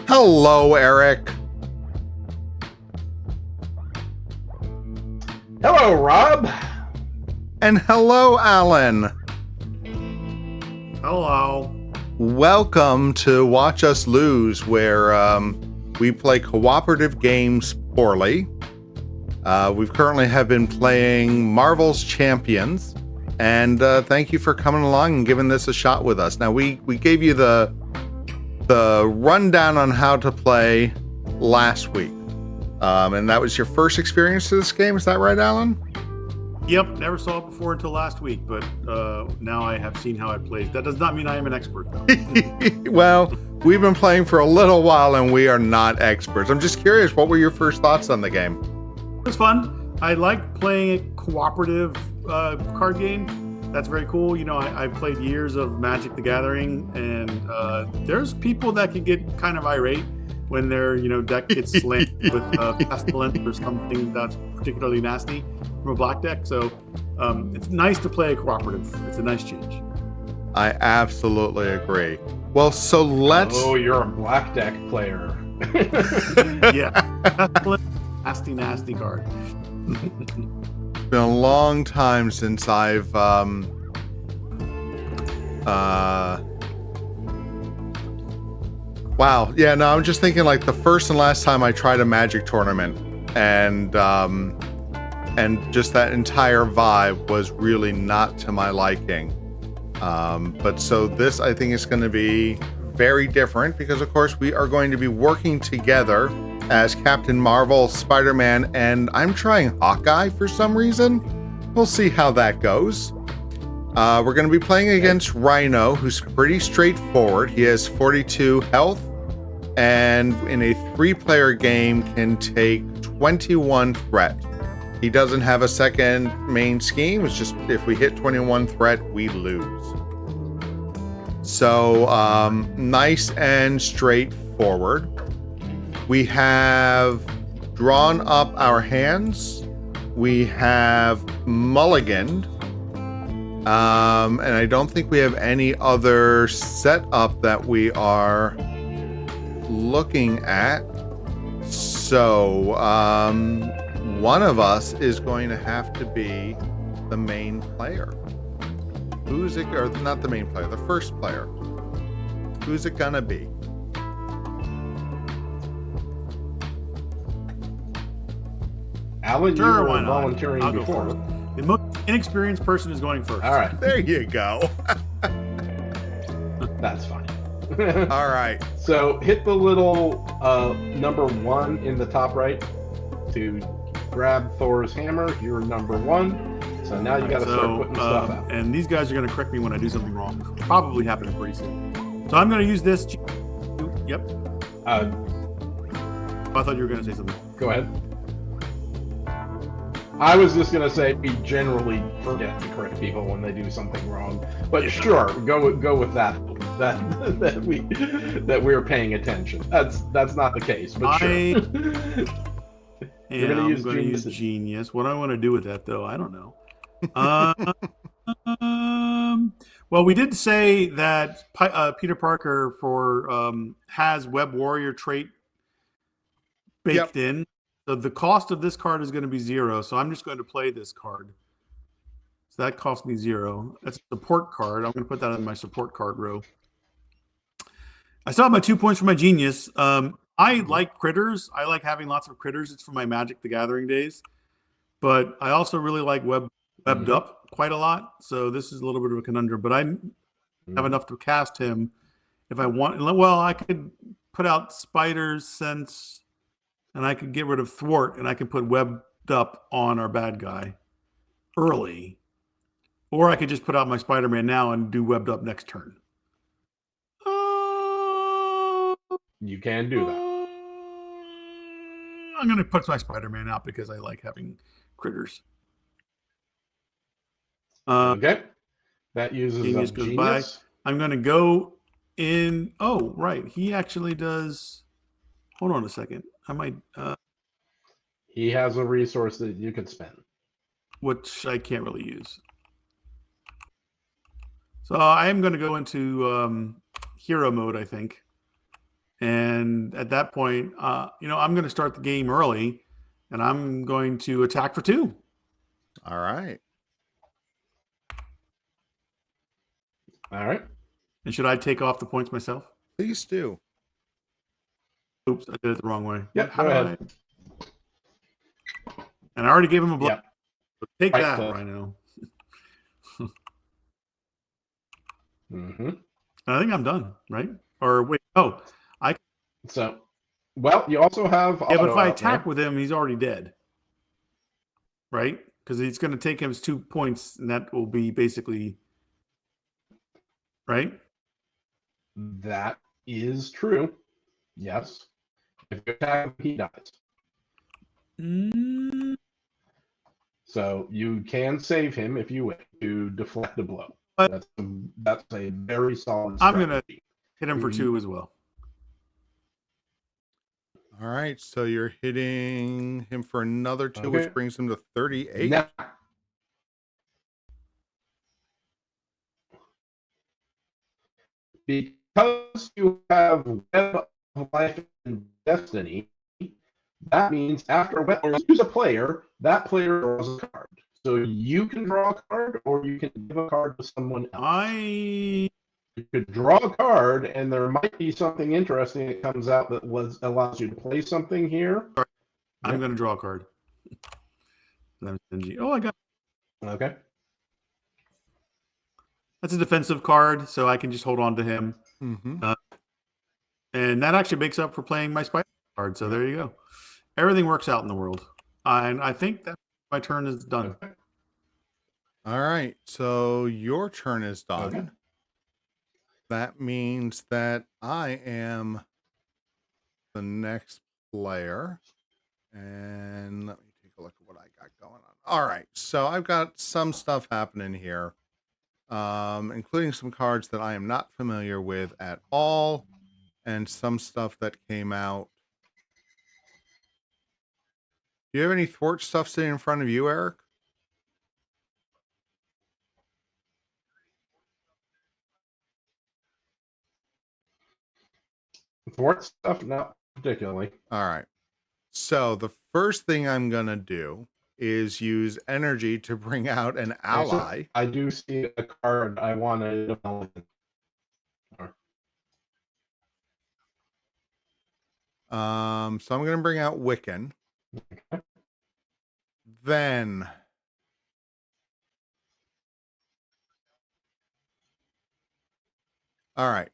Hello, Eric. Hello, Rob. And hello, Alan. Hello. Welcome to Watch Us Lose, where we play cooperative games poorly. We've currently have been playing Marvel's Champions, and thank you for coming along and giving this a shot with us. Now, we gave you the rundown on how to play last week, and that was your first experience to this game. Is that right, Alan? Yep, never saw it before until last week, but now I have seen how it plays. That does not mean I am an expert, though. Well, we've been playing for a little while, and we are not experts. I'm just curious, what were your first thoughts on the game? It was fun. I like playing a cooperative card game. That's very cool. You know, I've played years of Magic the Gathering, and there's people that can get kind of irate when their deck gets slammed with pestilence or something that's particularly nasty from a black deck. So it's nice to play a cooperative. It's a nice change. I absolutely agree. Well, so let's... Oh, you're a black deck player. Yeah. Pestilence, nasty card. It's been a long time since I've wow. Yeah, no, I'm just thinking like the first and last time I tried a Magic tournament, and just that entire vibe was really not to my liking. But so this, I think, is going to be very different because, of course, we are going to be working together as Captain Marvel, Spider-Man, and I'm trying Hawkeye for some reason. We'll see how that goes. We're going to be playing against Rhino, who's pretty straightforward. He has 42 health, and in a 3-player game can take 21 threat. He doesn't have a second main scheme. It's just if we hit 21 threat, we lose. So nice and straightforward. We have drawn up our hands. We have mulliganed. And I don't think we have any other setup that we are looking at. So one of us is going to have to be the main player. Who's it? Or not the main player, the first player. Who's it gonna be? Alan, you Sure, were why not? volunteering I'll go before. first. The most inexperienced person is going first. All right, There you go. that's fine. All right. So hit the little number 1 in the top right to grab Thor's hammer. You're number 1. So now you got to start putting stuff out. And these guys are going to correct me when I do something wrong. It's probably happening pretty soon. So I'm going to use this. Yep. I thought you were going to say something. Go ahead. I was just gonna say we generally forget to correct people when they do something wrong, but sure, go with that we're paying attention. That's not the case, but sure. Yeah, I'm going to use Genius. What I want to do with that, though, I don't know. Well, we did say that Peter Parker has Web Warrior trait baked in. So the cost of this card is going to be 0. So I'm just going to play this card. So that cost me 0. That's a support card. I'm going to put that in my support card row. I still have my 2 points for my Genius. I like critters. I like having lots of critters. It's from my Magic the Gathering days. But I also really like webbed up quite a lot. So this is a little bit of a conundrum. But I have enough to cast him if I want. Well, I could put out Spider's Sense, and I could get rid of Thwart, and I can put webbed up on our bad guy early. Or I could just put out my Spider-Man now and do webbed up next turn. You can do that. I'm going to put my Spider-Man out because I like having critters. Okay. That uses Genius goes by. I'm going to go in. Oh, right. He actually does. Hold on a second. I might. He has a resource that you could spend, which I can't really use. So I am going to go into hero mode, I think. And at that point, I'm going to start the game early, and I'm going to attack for 2. All right. All right. And should I take off the points myself? Please do. Oops, I did it the wrong way. Yep, How go do ahead. And I already gave him a block. Yep. Take Right, that, so- Rhino. Mm-hmm. I think I'm done, right? Or wait, So, well, you also have yeah, but auto if I out attack there. with him, he's already dead, right? Because he's going to take him 2 points, and that will be basically right. That is true. Yes. If you attack him, he dies. Mm, So you can save him if you wish to deflect the blow. But- That's a very solid I'm gonna strategy. hit him for 2 as well. All right. So you're hitting him for another 2, Okay. which brings him to 38. Now, because you have Web of Life and Destiny, that means after Web, or use a player, that player draws a card. So you can draw a card, or you can give a card to someone else. You could draw a card, and there might be something interesting that comes out that allows you to play something here. I'm going to draw a card. I'm stingy. Oh, I got. Okay. That's a defensive card, so I can just hold on to him. Mm-hmm. And that actually makes up for playing my spider card. So there you go. Everything works out in the world. And I think that my turn is done. Okay. All right. So your turn is done. Okay. That means that I am the next player. And let me take a look at what I got going on. All right. So I've got some stuff happening here, including some cards that I am not familiar with at all, and some stuff that came out. Do you have any thwart stuff sitting in front of you, Eric? Thwart stuff, not particularly. All right. So the first thing I'm going to do is use energy to bring out an ally. I do see a card I want to develop. So I'm going to bring out Wiccan. Then all right.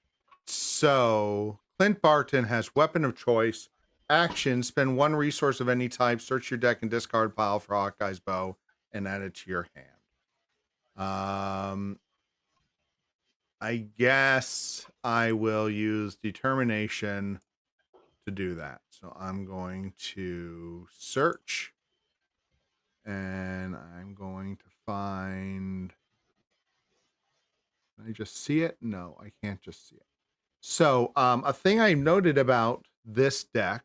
So Clint Barton has weapon of choice. Action, spend 1 resource of any type, search your deck and discard pile for Hawkeye's bow and add it to your hand. I guess I will use determination to do that. So I'm going to search and I'm going to find. Can I just see it? No, I can't just see it. So a thing I noted about this deck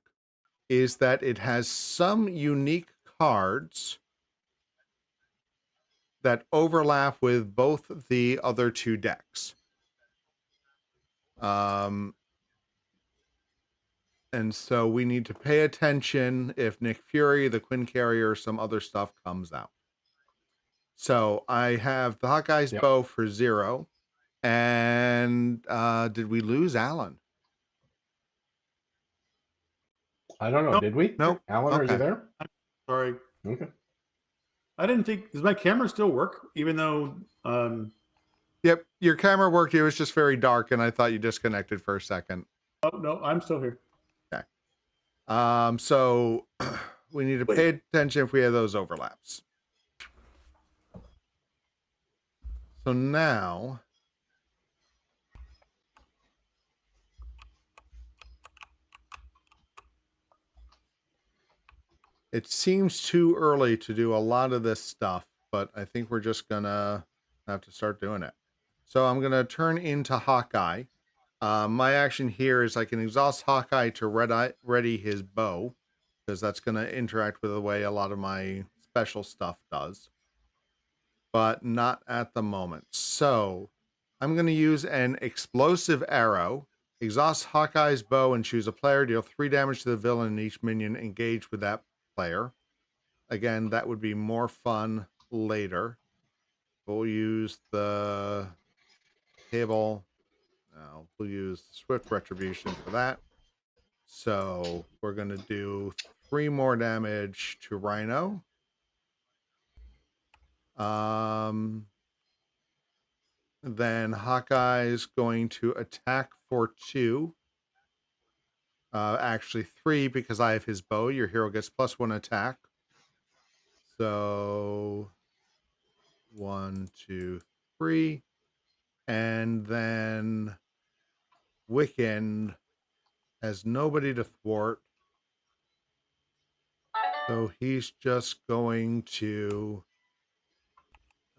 is that it has some unique cards that overlap with both the other 2 decks. And so we need to pay attention if Nick Fury, the Quinn Carrier, or some other stuff comes out. So I have the Hawkeye's bow for 0. And did we lose Alan? I don't know. Nope. Did we? Nope. Alan, are you there? Sorry. Okay. I didn't think. Does my camera still work? Even though. Yep, your camera worked. It was just very dark, and I thought you disconnected for a second. Oh, no, I'm still here. Okay. So we need to pay attention if we have those overlaps. So now it seems too early to do a lot of this stuff, but I think we're just gonna have to start doing it. So I'm gonna turn into Hawkeye. My action here is I can exhaust Hawkeye to ready his bow, because that's going to interact with the way a lot of my special stuff does, but not at the moment. So I'm going to use an explosive arrow Exhaust Hawkeye's bow and choose a player. Deal 3 damage to the villain and each minion engaged with that player. Again, that would be more fun later. We'll use the table. No, we'll use Swift Retribution for that. So we're going to do 3 more damage to Rhino. Then Hawkeye's going to attack for 2. Actually 3 because I have his bow. Your hero gets +1 attack. So 1, 2, 3. And then Wiccan has nobody to thwart. So he's just going to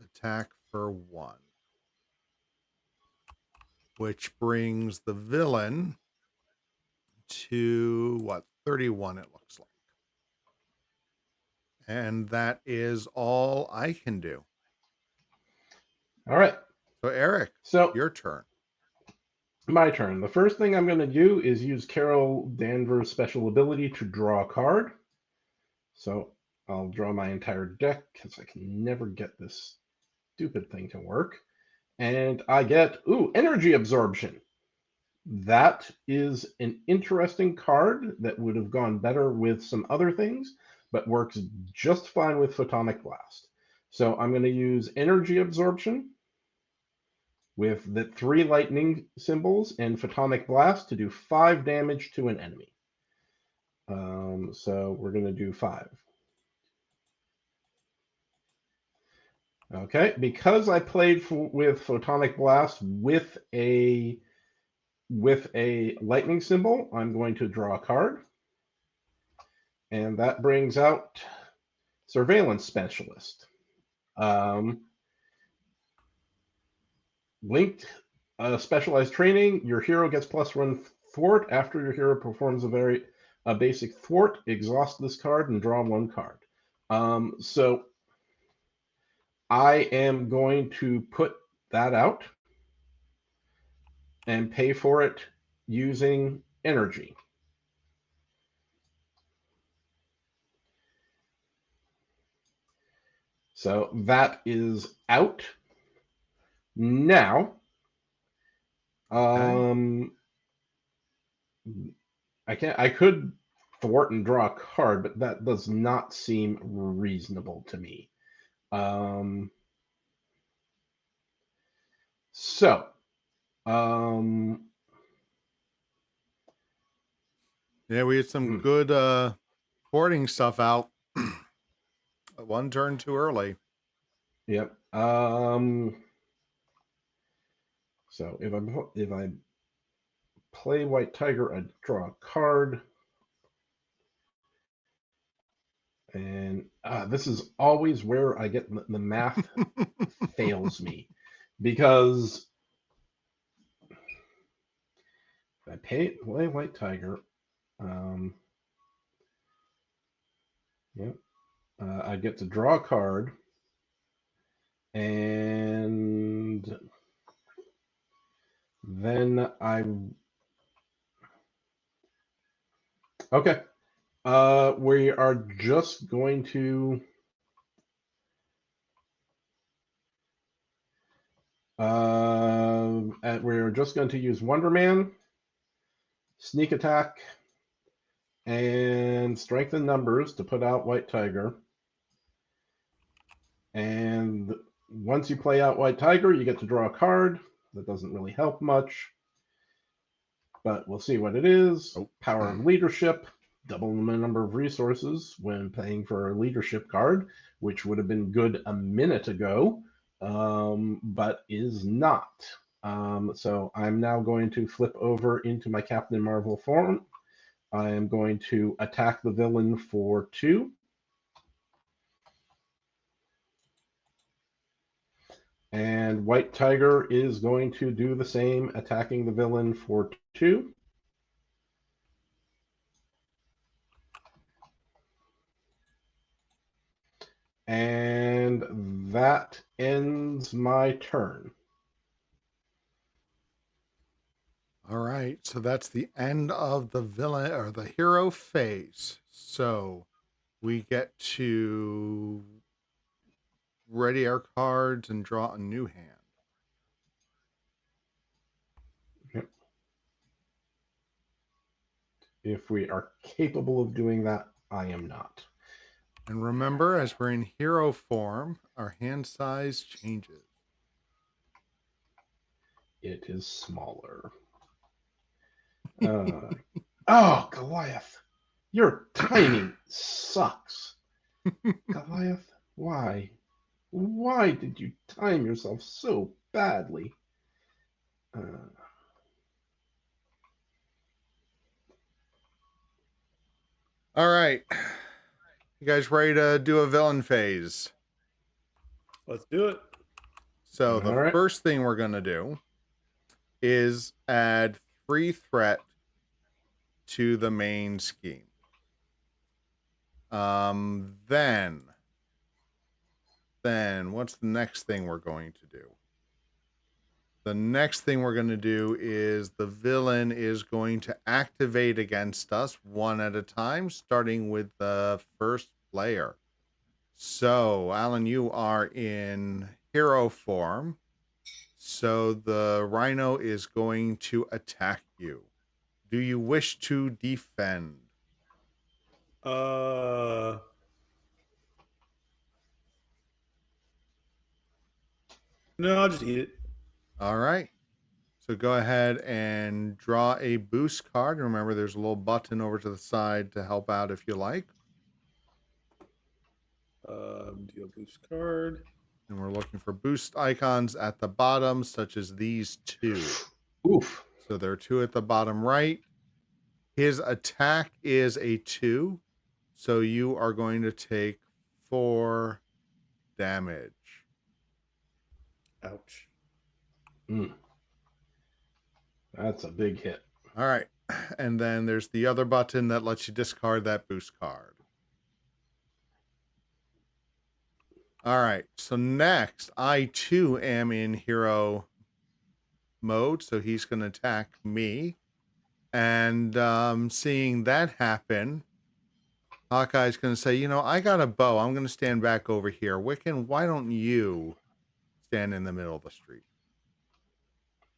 attack for 1. Which brings the villain to what, 31 it looks like. And that is all I can do. All right. So Eric, So your turn. my turn. The first thing I'm going to do is use Carol Danvers' special ability to draw a card. So I'll draw my entire deck because I can never get this stupid thing to work. And I get, energy absorption. That is an interesting card that would have gone better with some other things, but works just fine with Photonic Blast. So I'm going to use energy absorption with the 3 lightning symbols and Photonic Blast to do 5 damage to an enemy. So we're going to do 5. Okay, because I played with Photonic Blast with a lightning symbol, I'm going to draw a card. And that brings out Surveillance Specialist. Linked specialized training, your hero gets +1 thwart. After your hero performs a basic thwart, exhaust this card and draw 1 card. So I am going to put that out and pay for it using energy. So that is out. Now, I could thwart and draw a card, but that does not seem reasonable to me. Yeah, we had some good thwarting stuff out. 1 turn too early. Yep. So if I play White Tiger, I draw a card. And this is always where I get the math fails me, because if I play White Tiger, I get to draw a card, and then okay. We are just going to use Wonder Man, Sneak Attack, and Strengthen Numbers to put out White Tiger. And once you play out White Tiger, you get to draw a card. That doesn't really help much, but we'll see what it is. Power of Leadership, double the number of resources when paying for a leadership card, which would have been good a minute ago, but is not. So I'm now going to flip over into my Captain Marvel form. I am going to attack the villain for 2. And White Tiger is going to do the same, attacking the villain for 2. And that ends my turn. All right, so that's the end of the villain or the hero phase. So we get to ready our cards and draw a new hand. Yep. If we are capable of doing that, I am not. And remember, as we're in hero form, our hand size changes. It is smaller. Oh, Goliath. Your timing sucks. Goliath, why? Why did you time yourself so badly? All right. You guys ready to do a villain phase? Let's do it. So the All right. first thing we're going to do is add 3 threat to the main scheme. Then what's the next thing we're going to do? The next thing we're going to do is the villain is going to activate against us one at a time, starting with the first player. So, Alan, you are in hero form. So the Rhino is going to attack you. Do you wish to defend? No, I'll just eat it. All right. So go ahead and draw a boost card. Remember, there's a little button over to the side to help out if you like. Deal boost card. And we're looking for boost icons at the bottom, such as these 2. Oof. So there are 2 at the bottom right. His attack is a 2. So you are going to take 4 damage. Ouch. That's a big hit. All right. And then there's the other button that lets you discard that boost card. All right. So next, I too am in hero mode. So he's going to attack me. And seeing that happen, Hawkeye's going to say, you know, I got a bow. I'm going to stand back over here. Wiccan, why don't you stand in the middle of the street?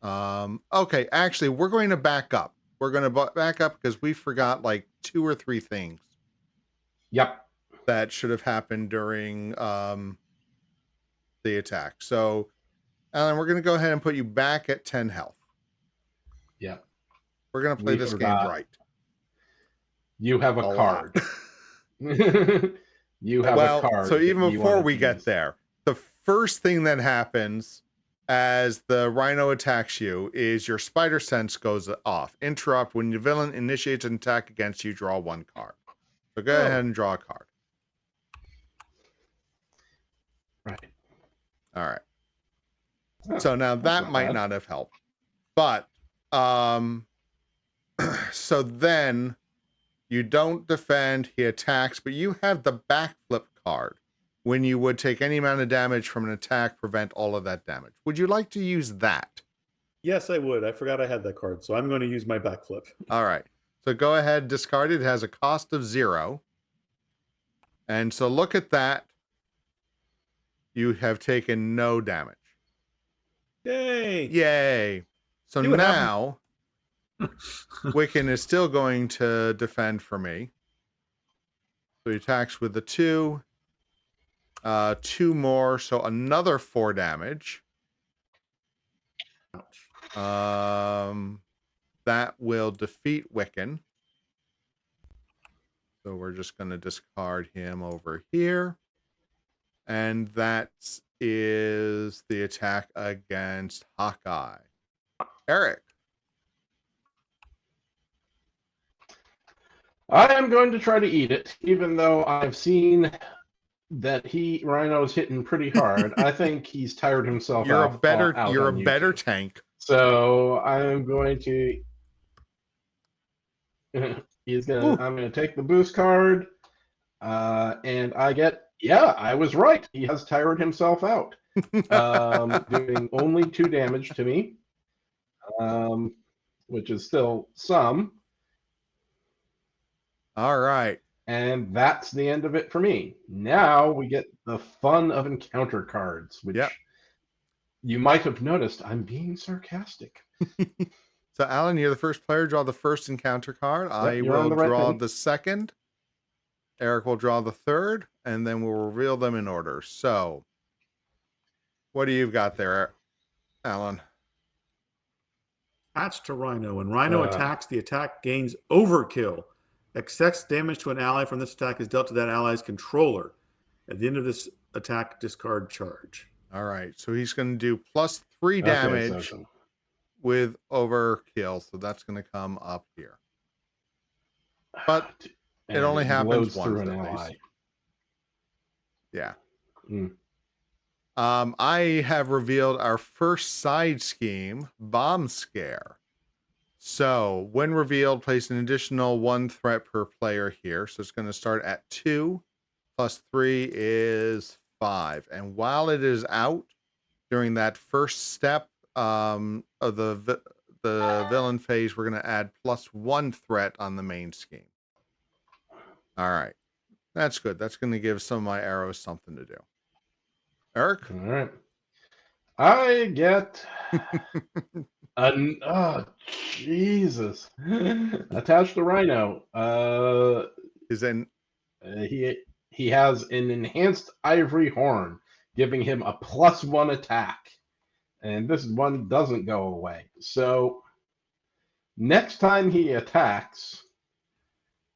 Okay, actually, we're going to back up. We're going to back up because we forgot like 2 or 3 things. Yep. That should have happened during the attack. So, Alan, we're going to go ahead and put you back at 10 health. Yep. We're going to play this game right. You have a card. You have a card. So even before we get there, the first thing that happens as the Rhino attacks you is your spider sense goes off. Interrupt. When your villain initiates an attack against you, draw 1 card. So go ahead and draw a card. Right. All right. So now that might not have helped. But so then you don't defend, he attacks, but you have the backflip card. When you would take any amount of damage from an attack, prevent all of that damage. Would you like to use that? Yes, I would. I forgot I had that card, so I'm going to use my backflip. All right. So go ahead, discard it. It has a cost of 0. And so look at that. You have taken no damage. Yay! Yay. So now, Wiccan is still going to defend for me. So he attacks with the 2. 2 more, so another 4 damage. Ouch. That will defeat Wiccan. So we're just going to discard him over here. And that is the attack against Hawkeye. Eric. I am going to try to eat it, even though I've seen that Rhino's hitting pretty hard. I think he's tired himself You're out. You're a better tank. So I'm going to. I'm going to take the boost card, and I get. Yeah, I was right. He has tired himself out, doing only 2 damage to me. which is still some. All right. And that's the end of it for me. Now we get the fun of encounter cards, which you might have noticed I'm being sarcastic. So, Alan, you're the first player. Draw the first encounter card. I you're on will the right draw thing. the second. Eric will draw the third, and then we'll reveal them in order. So, what do you got there, Alan? Attached to Rhino. When Rhino attacks, the attack gains overkill. Excess damage to an ally from this attack is dealt to that ally's controller. At the end of this attack, discard charge. All right. So he's going to do +3 damage with overkill. So that's going to come up here. But it only happens once. Through an ally. Yeah. Mm. I have revealed our first side scheme, Bomb Scare. So when revealed, place an additional 1 threat per player here. So it's going to start at 2, +3 is 5. And while it is out during that first step of the villain phase, we're going to add +1 threat on the main scheme. All right. That's good. That's going to give some of my arrows something to do. Eric? All right. I get oh, Jesus. Attached to Rhino. He has an enhanced ivory horn, giving him a +1 attack. And this one doesn't go away. So next time he attacks,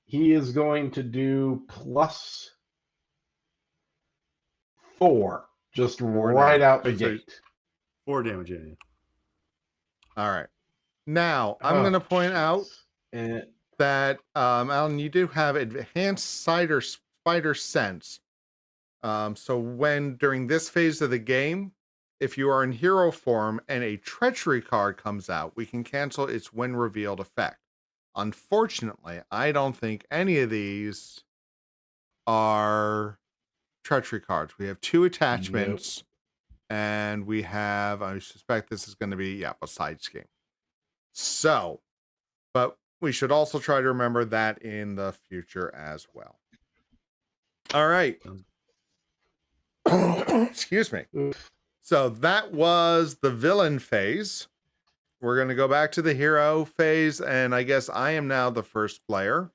he is going to do +4. Just right out the gate. 4 damage, yeah. All right. Now, I'm going to point out that, Alan, you do have enhanced spider sense. So when, during this phase of the game, if you are in hero form and a treachery card comes out, we can cancel its when revealed effect. Unfortunately, I don't think any of these are treachery cards. We have 2 attachments, and we have, I suspect this is going to be, a side scheme. So, but we should also try to remember that in the future as well. All right. Excuse me. So that was the villain phase. We're going to go back to the hero phase, and I guess I am now the first player.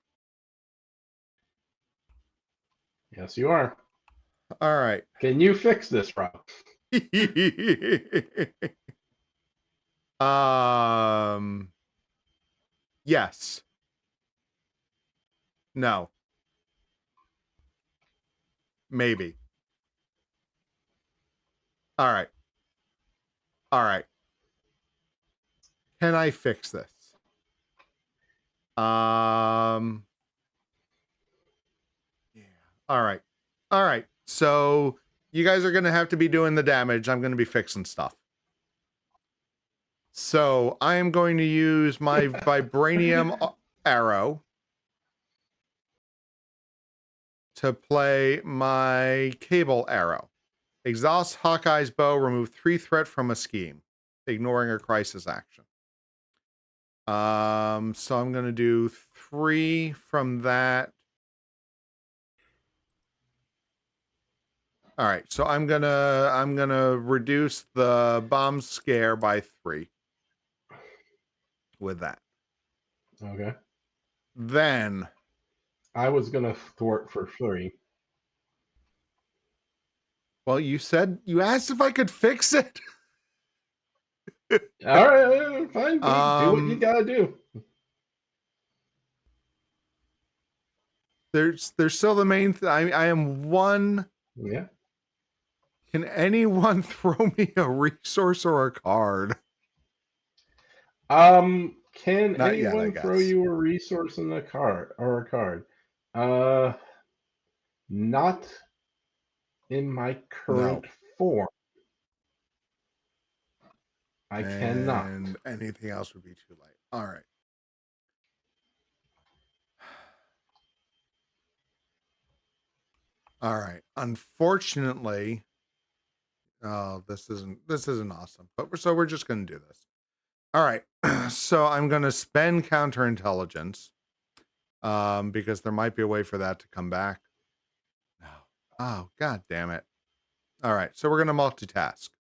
Yes, you are. All right. Can you fix this, Rob? Yes. No. Maybe. All right. All right. Can I fix this? Yeah. All right. All right. So you guys are going to have to be doing the damage. I'm going to be fixing stuff. So I am going to use my vibranium arrow to play my cable arrow. Exhaust Hawkeye's bow, remove 3 threat from a scheme, ignoring a crisis action. So I'm going to do 3 from that. All right, so I'm gonna reduce the bomb scare by 3 with that. Okay. Then I was gonna thwart for 3. Well, you asked if I could fix it. All right, fine. Do what you gotta do. There's still the main thing. I am 1. Yeah. Can anyone throw me a resource or a card? Can Not anyone yet, throw you a resource in a card or a card? Not in my current form. I cannot. And anything else would be too late. All right. All right. Unfortunately, this isn't awesome. But we're just going to do this. All right. So I'm going to spend counterintelligence because there might be a way for that to come back. No. Oh, God damn it. All right. So we're going to multitask.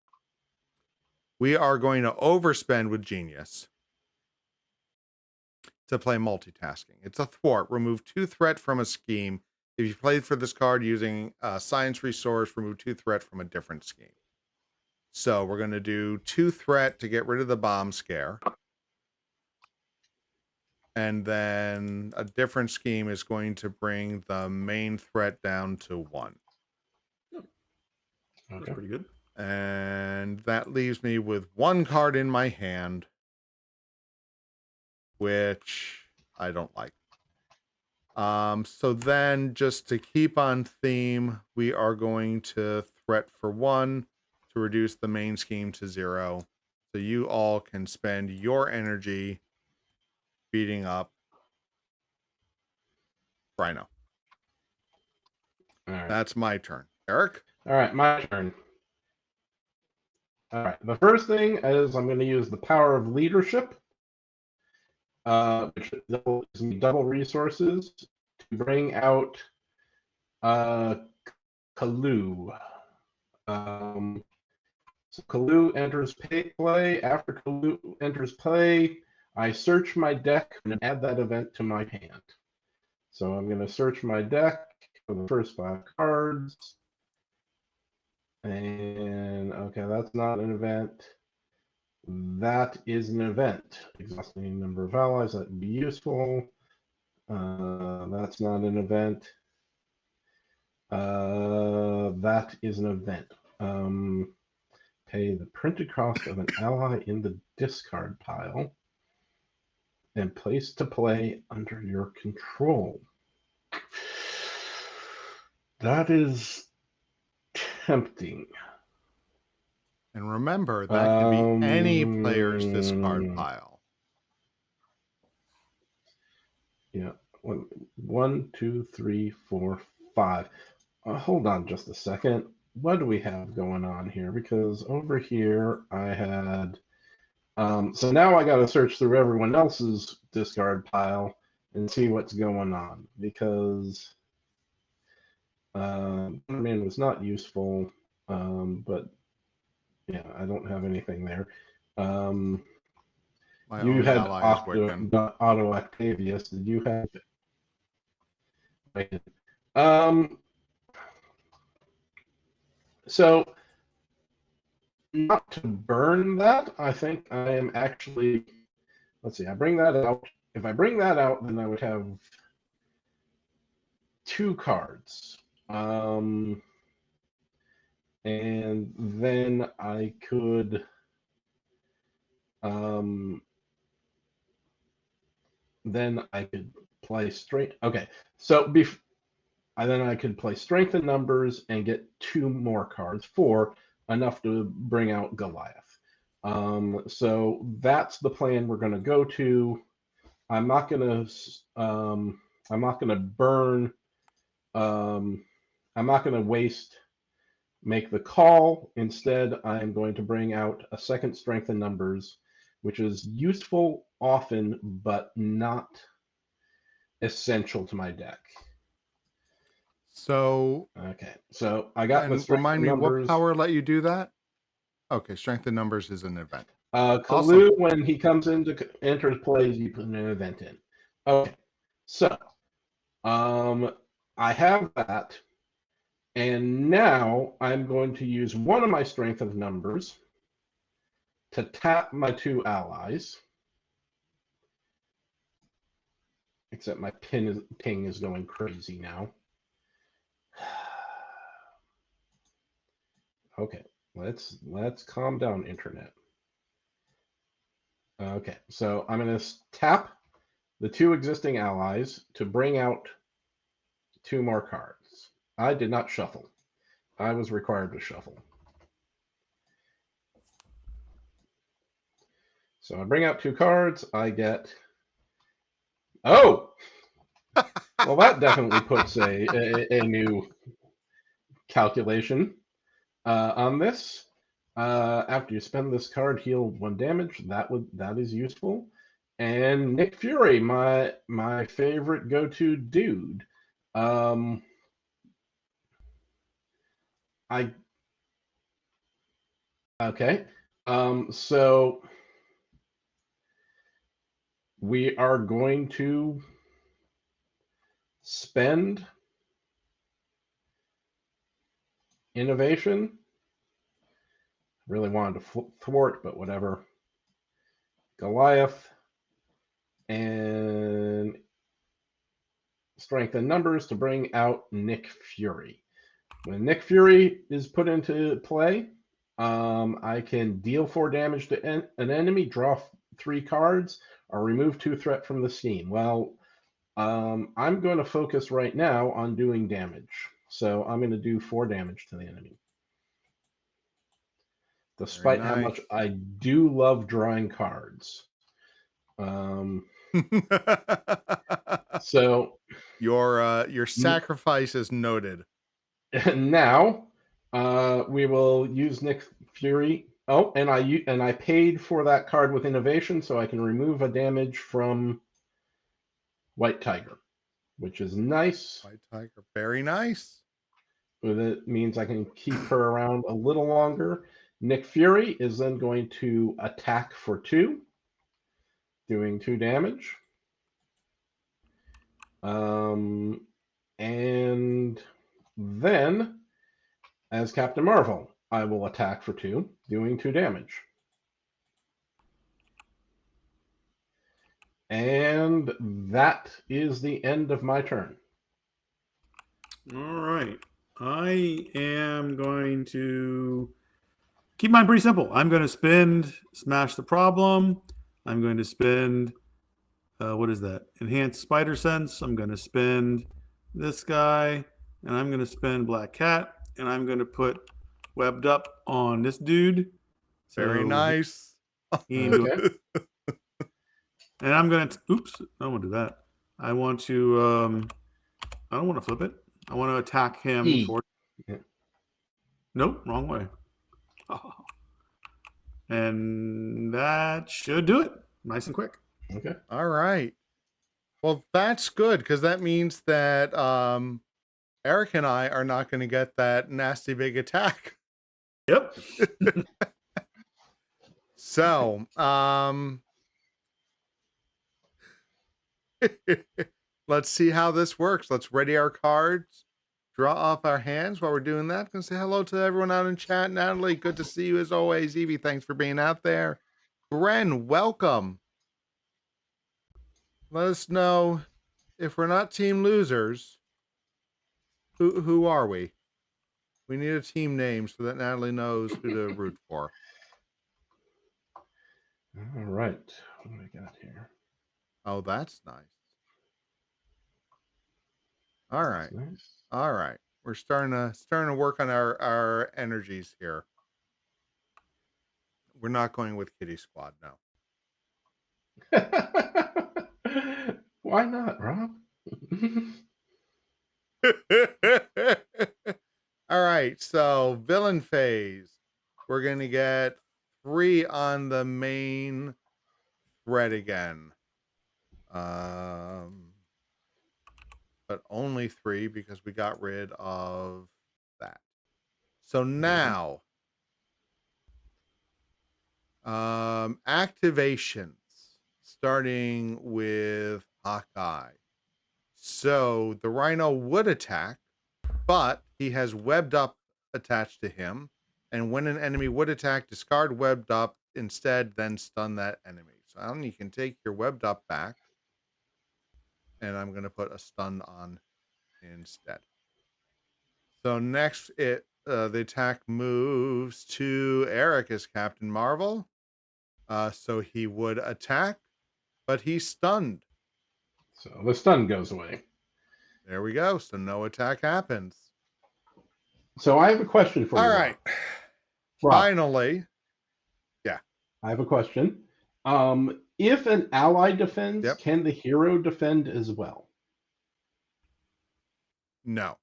We are going to overspend with genius to play multitasking. It's a thwart. Remove 2 threat from a scheme. If you played for this card using a science resource, remove 2 threat from a different scheme. So we're going to do 2 threat to get rid of the bomb scare. And then a different scheme is going to bring the main threat down to 1. That's pretty good. And that leaves me with 1 card in my hand, which I don't like. So then just to keep on theme, we are going to threat for 1 to reduce the main scheme to 0. So you all can spend your energy beating up Rhino. All right. That's my turn. Eric? All right, my turn. All right. The first thing is I'm going to use the power of leadership, which gives me double resources to bring out Kalu. So Kalu enters play. After Kalu enters play, I search my deck and add that event to my hand. So I'm going to search my deck for the first 5 cards. And okay, that's not an event. That is an event. Exhausting number of allies, that would be useful. That's not an event. That is an event. Pay the printed cost of an ally in the discard pile and place to play under your control. That is tempting. And remember, that can be any player's discard pile. Yeah. 1, 2, 3, 4, 5. Hold on just a second. What do we have going on here? Because over here I had. So now I got to search through everyone else's discard pile and see what's going on. Because man was not useful. But yeah, I don't have anything there. You had Otto Octavius. Did you have? So not to burn that, I think I am actually. Let's see. I bring that out. If I bring that out, then I would have 2 cards. And then I could. Then I could play strength. Okay, so then I could play strength in numbers and get 2 more cards, 4, enough to bring out Goliath. So that's the plan we're going to go to. I'm not going to burn. I'm not going to waste. Make the call. Instead, I'm going to bring out a second strength in numbers, which is useful often, but not essential to my deck. So okay, so I got the strength remind me numbers. What power let you do that? Okay, strength in numbers is an event. Kalu, awesome. When he comes enters plays, you put an event in. Okay, so I have that, and now I'm going to use one of my strength of numbers to tap my 2 allies. Except my ping is going crazy now. Okay, let's calm down, internet. Okay, so I'm going to tap the 2 existing allies to bring out 2 more cards. I did not shuffle. I was required to shuffle. So I bring out 2 cards. I get. Oh! Well, that definitely puts a new calculation on this. After you spend this card, heal 1 damage. That is useful. And Nick Fury, my favorite go-to dude. Okay. So we are going to spend innovation. Really wanted to thwart, but whatever. Goliath and strength and numbers to bring out Nick Fury. When Nick Fury is put into play, I can deal 4 damage to an enemy, draw 3 cards, or remove 2 threat from the scene. Well, I'm going to focus right now on doing damage. So I'm going to do 4 damage to the enemy. Despite how much I do love drawing cards. So your sacrifice is noted. Now we will use Nick Fury. Oh, and I paid for that card with innovation, so I can remove a damage from White Tiger, which is nice. White Tiger, very nice. It means I can keep her around a little longer. Nick Fury is then going to attack for 2, doing 2 damage. And then, as Captain Marvel, I will attack for 2, doing 2 damage. And that is the end of my turn. All right. I am going to keep mine pretty simple. I'm going to spend Smash the Problem. I'm going to spend, what is that? Enhanced Spider Sense. I'm going to spend this guy. And I'm going to spend Black Cat. And I'm going to put Webbed Up on this dude. Very nice. Okay. And I'm going to, oops, I don't want to do that. I want to, I don't want to flip it. I want to attack him. Nope, wrong way. Oh. And that should do it. Nice and quick. Okay. All right. Well, that's good because that means that Eric and I are not going to get that nasty big attack. Yep. So, let's see how this works. Let's ready our cards, draw off our hands while we're doing that. Gonna say hello to everyone out in chat. Natalie, good to see you as always. Evie, thanks for being out there. Bren, welcome. Let us know if we're not team losers. Who are we? We need a team name so that Natalie knows who to root for. All right. What do we got here? Oh, that's nice. All right. Nice. All right. We're starting to work on our energies here. We're not going with Kitty Squad now. Why not, Rob? All right, so villain phase. We're gonna get 3 on the main thread again. But only 3 because we got rid of that. So now, activations, starting with Hawkeye. So the Rhino would attack, but he has Webbed Up attached to him. And when an enemy would attack, discard Webbed Up instead, then stun that enemy. So Alan, you can take your Webbed Up back. And I'm going to put a stun on instead. So next, the attack moves to Eric as Captain Marvel. So he would attack, but he's stunned. So the stun goes away. There we go. So no attack happens. So I have a question for you. All right. Rob. Finally. Yeah. I have a question. If an ally defends, can the hero defend as well? No.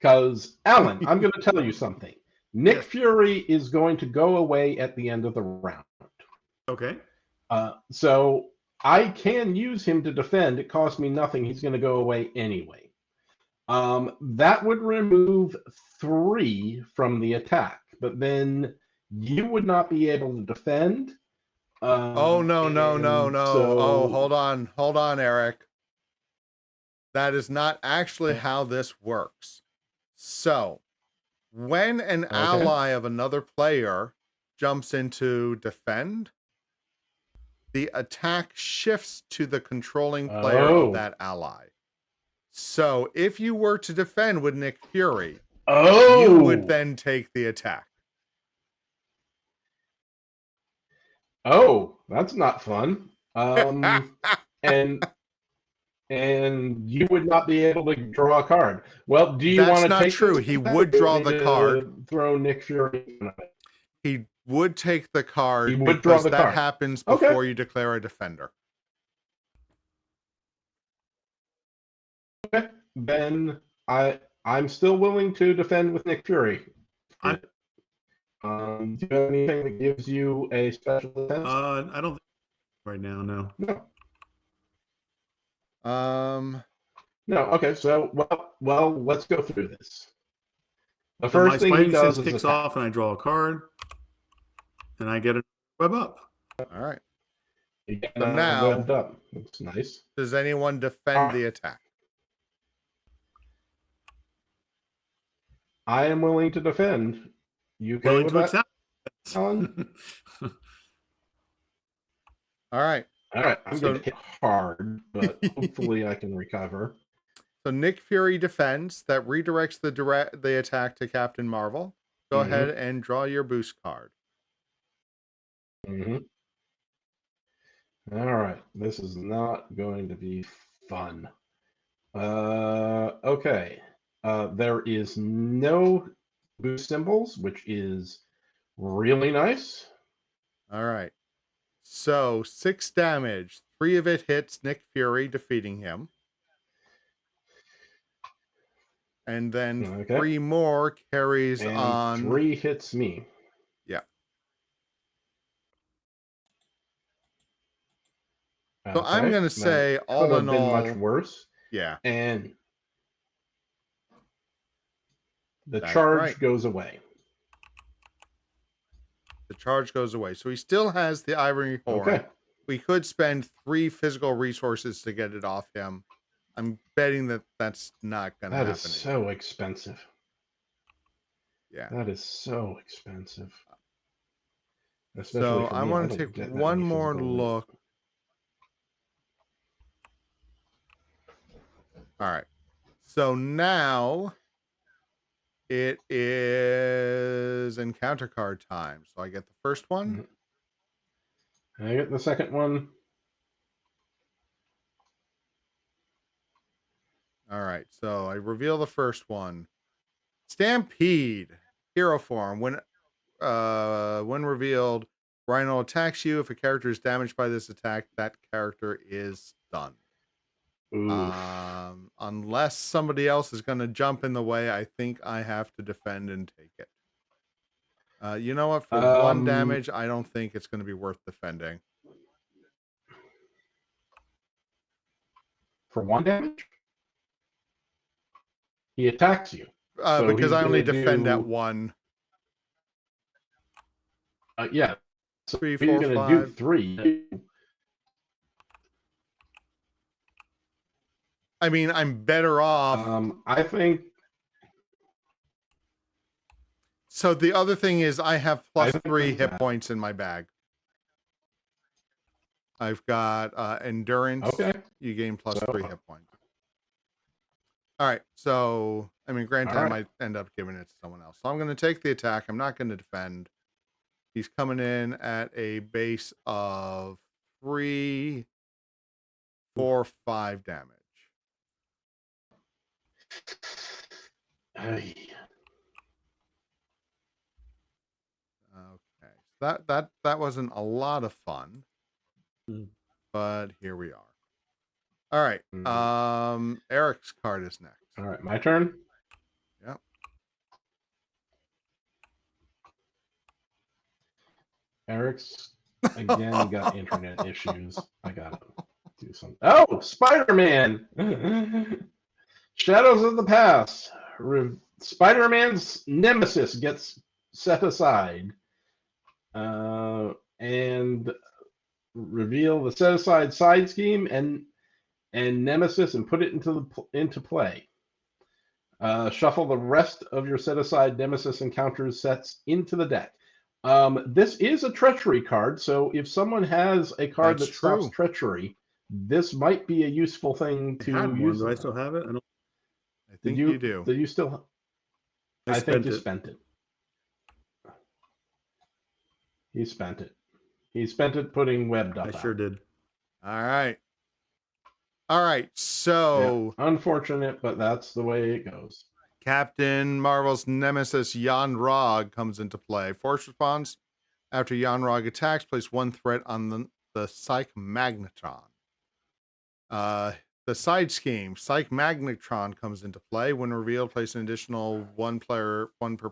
Because, Alan, I'm going to tell you something. Nick Yes. Fury is going to go away at the end of the round. Okay. So I can use him to defend. It costs me nothing. He's going to go away anyway. That would remove 3 from the attack, but then you would not be able to defend. Oh, no. So... Oh, hold on, Eric. That is not actually how this works. So, when an ally of another player jumps into defend, the attack shifts to the controlling player of that ally. So, if you were to defend with Nick Fury, you would then take the attack. Oh, that's not fun. And you would not be able to draw a card. Well, do you want to take? That's not true. He would draw the card. Throw Nick Fury. He would take the card. He would draw the card. That happens before you declare a defender. Okay, then I'm still willing to defend with Nick Fury. Do you have anything that gives you a special defense? I don't think right now. No. No. Okay. So well, let's go through this. The So first thing he does is kicks off, and I draw a card, and I get a web up. All right. So now, webbed up. That's nice. Does anyone defend the attack? I am willing to defend. You okay with that, Alan? All right. I'm going to hit hard, but hopefully I can recover. So Nick Fury defends. That redirects the attack to Captain Marvel. Go ahead and draw your boost card. All right. This is not going to be fun. Okay. There is no boost symbols, which is really nice. All right. So 6 damage. 3 of it hits Nick Fury, defeating him. And then 3 more carries on. 3 hits me. Yeah. So I'm going to say all in all, much worse. Yeah. And the charge goes away. The charge goes away. So he still has the ivory horn. Okay. We could spend 3 physical resources to get it off him. I'm betting that that's not going to happen. That is so expensive. Yeah. That is so expensive. So I want to take one more look. All right. So now it is encounter card time. So I get the first one. I get the second one. All right. So I reveal the first one. Stampede. Hero form. When revealed, Rhino attacks you. If a character is damaged by this attack, that character is stunned. Unless somebody else is going to jump in the way, I think I have to defend and take it. You know what? For 1 damage, I don't think it's going to be worth defending. For 1 damage? He attacks you. So because I only defend at 1. Yeah. So 3, he's 4, going to 5. do 3. I mean, I'm better off. I think. So the other thing is I have +3 hit points in my bag. I've got endurance. Okay. You gain +3 hit points. All right. So, I mean, granted, I might end up giving it to someone else. So I'm going to take the attack. I'm not going to defend. He's coming in at a base of 3, 4, 5 damage. Okay. That wasn't a lot of fun. But here we are. All right. Eric's card is next. All right, my turn. Yep. Eric's again got internet issues. I gotta do something. Oh, Spider-Man! Shadows of the Past. Spider-Man's nemesis gets set aside. And reveal the set aside side scheme and nemesis and put it into play. Shuffle the rest of your set aside nemesis encounters sets into the deck. This is a treachery card, so if someone has a card That's that stops true. treachery, this might be a useful thing to use. Do I still have it? I don't. I think you do. Do you still? I think you spent it. He spent it. He spent it putting web up. I sure did. All right. All right. So unfortunate, but that's the way it goes. Captain Marvel's nemesis Jan Rog comes into play. Force response: after Jan Rog attacks, place one threat on the Psych Magnetron. The side scheme, Psych Magnetron, comes into play. When revealed, place an additional one per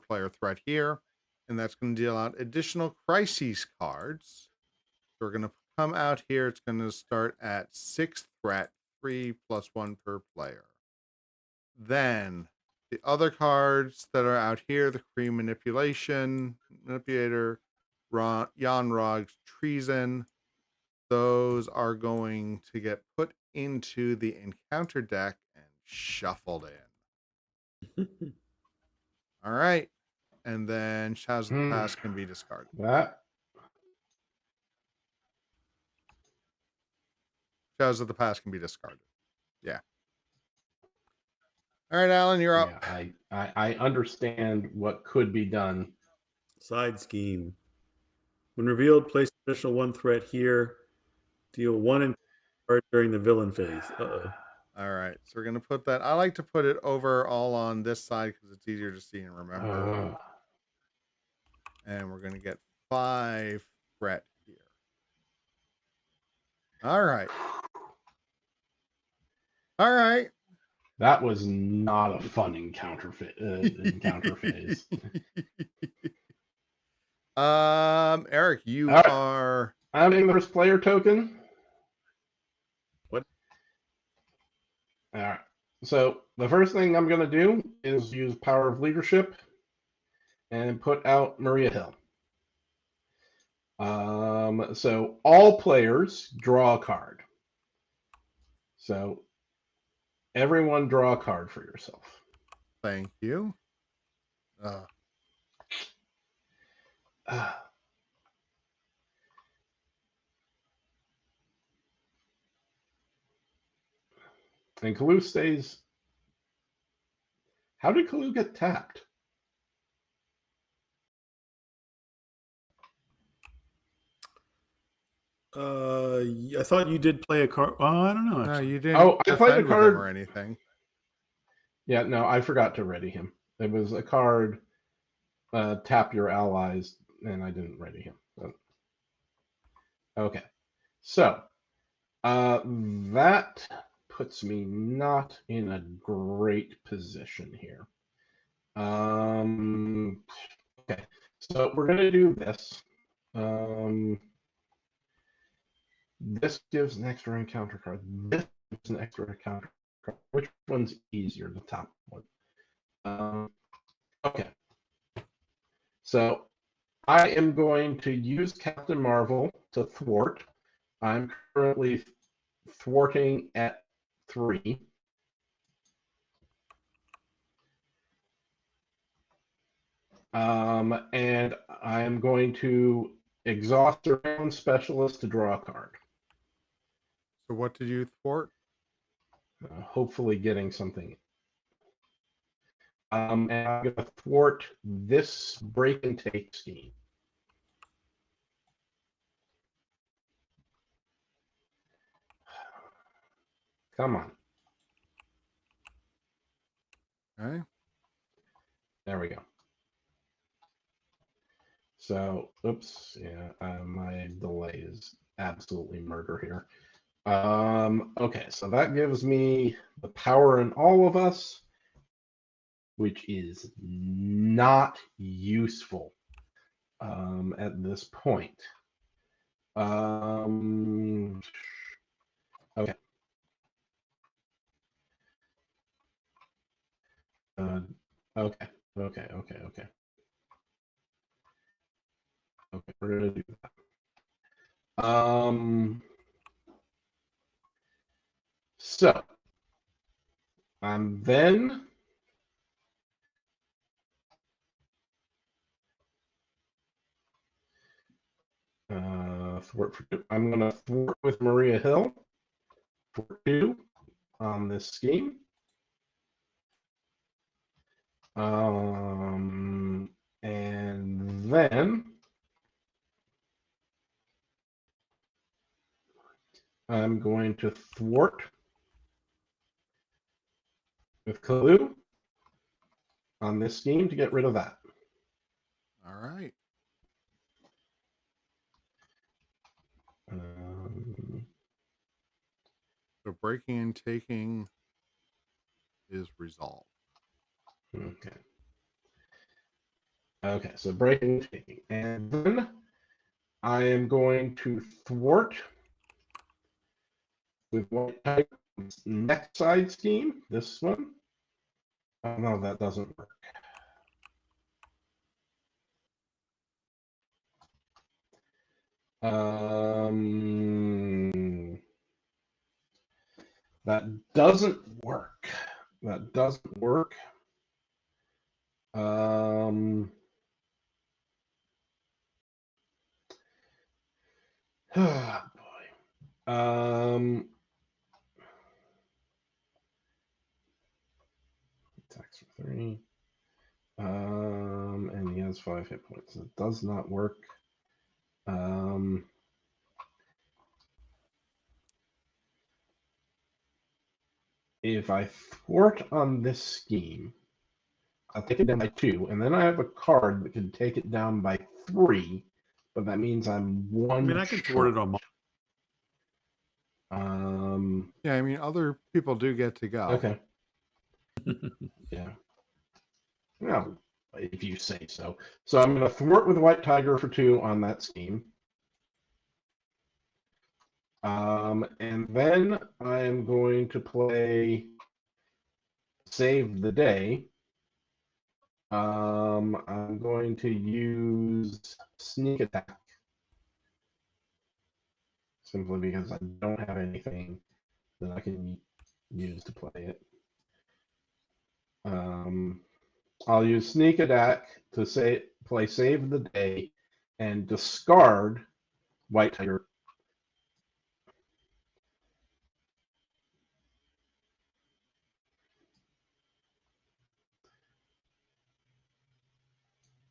player threat here. And that's going to deal out additional crises cards. So we're going to come out here. It's going to start at 6 threat, 3 + 1 per player. Then the other cards that are out here, the Kree Manipulator, Jan Rog's Treason, those are going to get put into the encounter deck and shuffled in. All right. And then Shadows of the Past can be discarded. Shadows of the Past can be discarded. Yeah. All right, Alan, you're up. Yeah, I understand what could be done. Side scheme. When revealed, place additional one threat here. Deal one card during the villain phase. All right, so we're going to put that. I like to put it over all on this side because it's easier to see and remember. And we're going to get 5 threat here. All right. All right. That was not a fun encounter phase. Eric, you are adding the first player token. What? All right. So the first thing I'm going to do is use Power of Leadership and put out Maria Hill. So all players draw a card. So everyone draw a card for yourself. Thank you. And Kalu stays. How did Kalu get tapped? I thought you did play a card. Oh, I don't know. No, Actually. you didn't. Oh, I played a card or anything. Yeah, no, I forgot to ready him. It was a card. Tap your allies, and I didn't ready him. Okay, so that puts me not in a great position here. Okay, so we're gonna do this. This gives an extra encounter card. This gives an extra encounter card. Which one's easier? The top one. Okay. So I am going to use Captain Marvel to thwart. I'm currently thwarting at 3. And I'm going to exhaust around specialist to draw a card. So what did you thwart? Hopefully getting something. And I'm going to thwart this break and take scheme. Come on. Okay. There we go. So, oops, yeah, my delay is absolutely murder here. Okay, so that gives me the power in all of us, which is not useful. at this point. Okay. Okay. Okay, we're gonna do that. So I'm then thwart for two. I'm gonna thwart with Maria Hill for 2 on this scheme. And then I'm going to thwart with Kalu on this scheme to get rid of that. All right. So breaking and taking is resolved. Okay. Okay, so breaking and taking. And then I am going to thwart with White Tiger's next side scheme, this one. Oh, no, that doesn't work. That doesn't work. That doesn't work. Oh boy. Attacks for 3. And he has 5 hit points. It does not work. If I thwart on this scheme, I'll take it down by 2, and then I have a card that can take it down by 3, but that means I'm 1 I mean, I can thwart it on my. Yeah, I mean, other people do get to go. Okay. Yeah. Well, if you say so. So I'm going to thwart with White Tiger for 2 on that scheme. And then I'm going to play Save the Day. I'm going to use Sneak Attack. Simply because I don't have anything that I can use to play it. I'll use Sneak Attack to play Save the Day and discard White Tiger.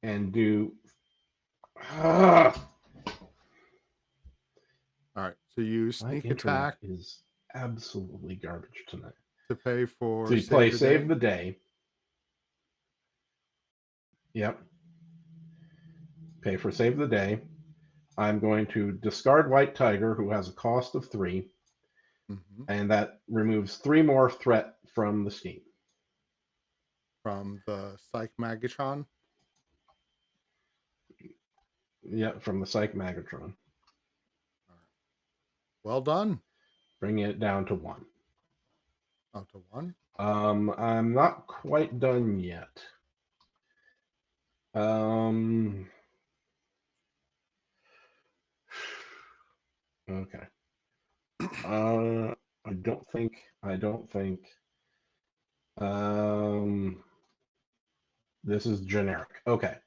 And do. All right. So you My sneak internet attack is absolutely garbage tonight. to pay for So you play Save the Day. Yep. Pay for Save the Day. I'm going to discard White Tiger, who has a cost of 3, and that removes 3 more threat from the scheme. From the Psych Magatron? Yeah, from the Psych Magatron. All right. Well done. Bringing it down to 1. Oh, to 1? I'm not quite done yet. Okay. I don't think. This is generic. Okay.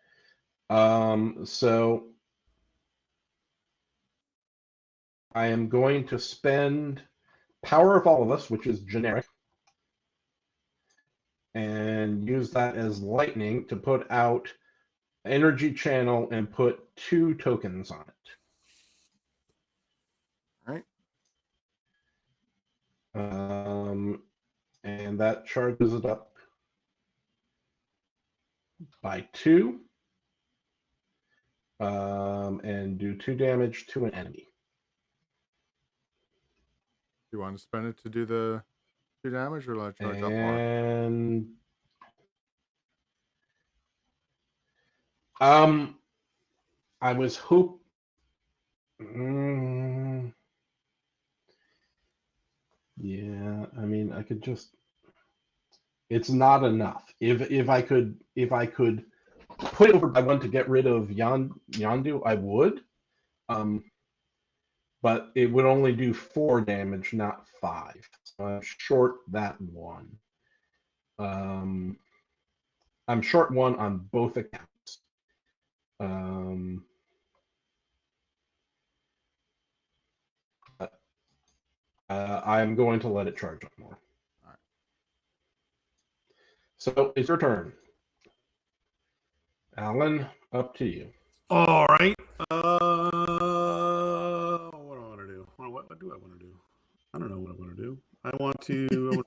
So I am going to spend Power of All of Us, which is generic, and use that as lightning to put out Energy Channel and put 2 tokens on it. All right. And that charges it up by 2. And do 2 damage to an enemy. Do you want to spend it to do the 2 damage, or let it charge up more? And I was hope. Yeah, I mean, I could just. It's not enough. If I could put it over by one to get rid of Yondu, I would. But it would only do 4 damage, not 5. So I'm short that one. I'm short 1 on both accounts. I'm going to let it charge up more. All right. So it's your turn. Alan, up to you. All right. What do I want to do? What do I want to do? I don't know what I want to do.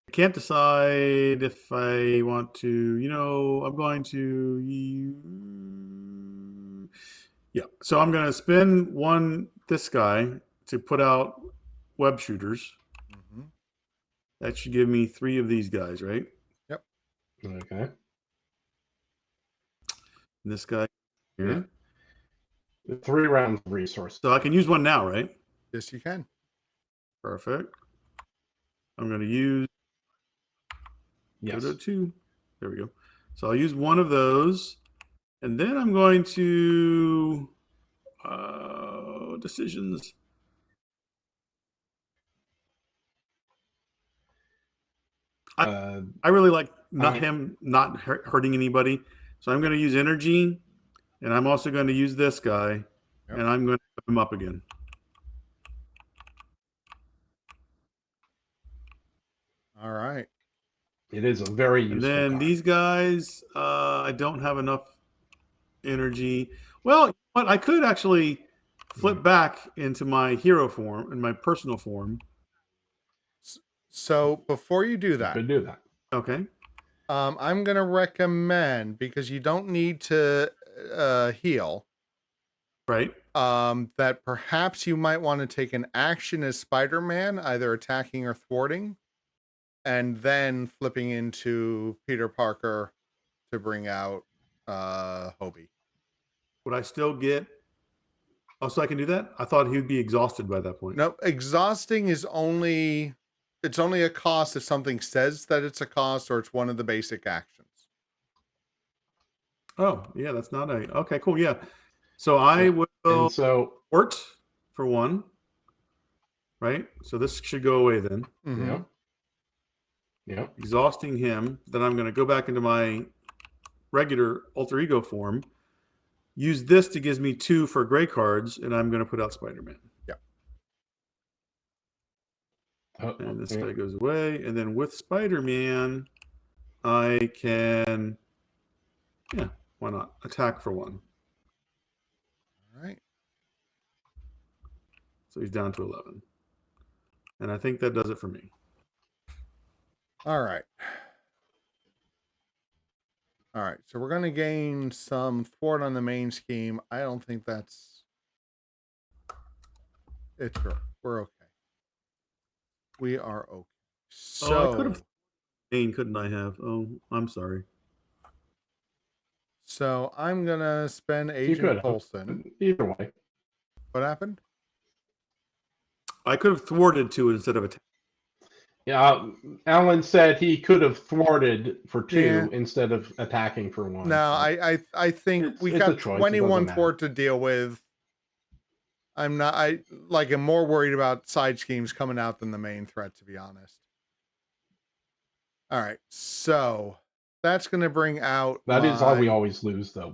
I can't decide if I want to, I'm going to. Yeah. So I'm going to spin this guy to put out web shooters. Mm-hmm. That should give me 3 of these guys, right? Yep. Okay. And this guy here. Yeah. 3 rounds of resources. So I can use one now, right? Yes, you can. Perfect. I'm going to use. Yes. Go to 2. There we go. So I'll use one of those. And then I'm going to decisions. I really like him not hurting anybody. So I'm going to use energy. And I'm also going to use this guy. Yep. And I'm going to put him up again. All right. It is a very useful And then card. These guys, I don't have enough energy. Well, but I could actually flip back into my hero form and my personal form. So before you do that, you could do that. Okay. I'm going to recommend, because you don't need to heal. Right. That perhaps you might want to take an action as Spider-Man, either attacking or thwarting, and then flipping into Peter Parker to bring out Hobie. Would I still get... Oh, so I can do that? I thought he would be exhausted by that point. No, exhausting is only... It's only a cost if something says that it's a cost or it's one of the basic actions. Oh, yeah, that's not a... Okay, cool, yeah. So I will thwart for 1. Right? So this should go away then. Mm-hmm. Yeah. Exhausting him. Then I'm going to go back into my regular alter ego form. Use this to give me 2 for gray cards, and I'm going to put out Spider-Man. Yeah. And this guy goes away. And then with Spider-Man, I can, why not? Attack for 1. All right. So he's down to 11. And I think that does it for me. All right. All right. So we're going to gain some thwart on the main scheme. I don't think that's... It's true. We're okay. We are okay. So I could have... couldn't I have? Oh, I'm sorry. So I'm going to spend Agent Coulson. Either way. What happened? I could have thwarted 2 instead of attack. Yeah, Alan said he could have thwarted for 2 instead of attacking for 1. No, I think we got 21 thwart to deal with. I'm more worried about side schemes coming out than the main threat, to be honest. All right, so that's going to bring out. That is how we always lose, though.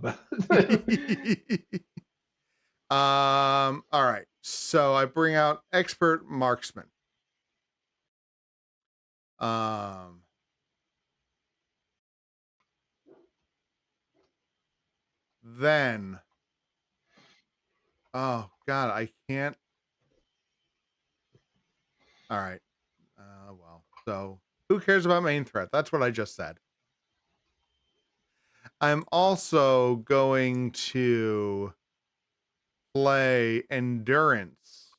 All right, so I bring out Expert Marksman. Then, oh God, I can't. All right. Well, so who cares about main threat? That's what I just said. I'm also going to play Endurance.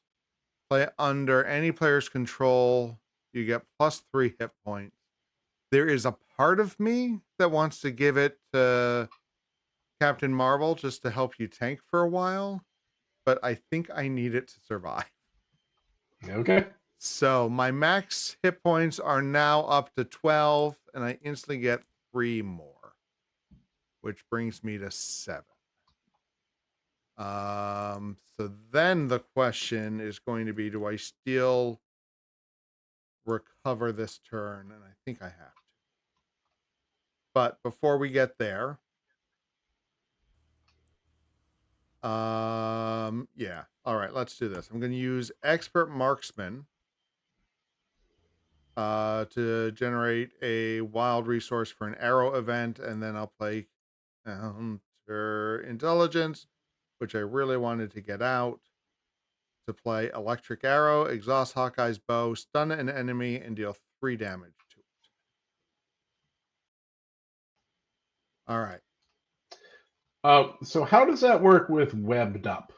Play under any player's control. You get +3 hit points. There is a part of me that wants to give it to Captain Marvel just to help you tank for a while, but I think I need it to survive. Okay. So my max hit points are now up to 12, and I instantly get 3 more, which brings me to 7. So then the question is going to be, do I still recover this turn? And I think I have to. But before we get there, yeah. All right, let's do this. I'm going to use Expert Marksman to generate a wild resource for an arrow event, and then I'll play Counter Intelligence, which I really wanted to get out, to play Electric Arrow, exhaust Hawkeye's bow, stun an enemy, and deal 3 damage to it. All right. So how does that work with webbed up?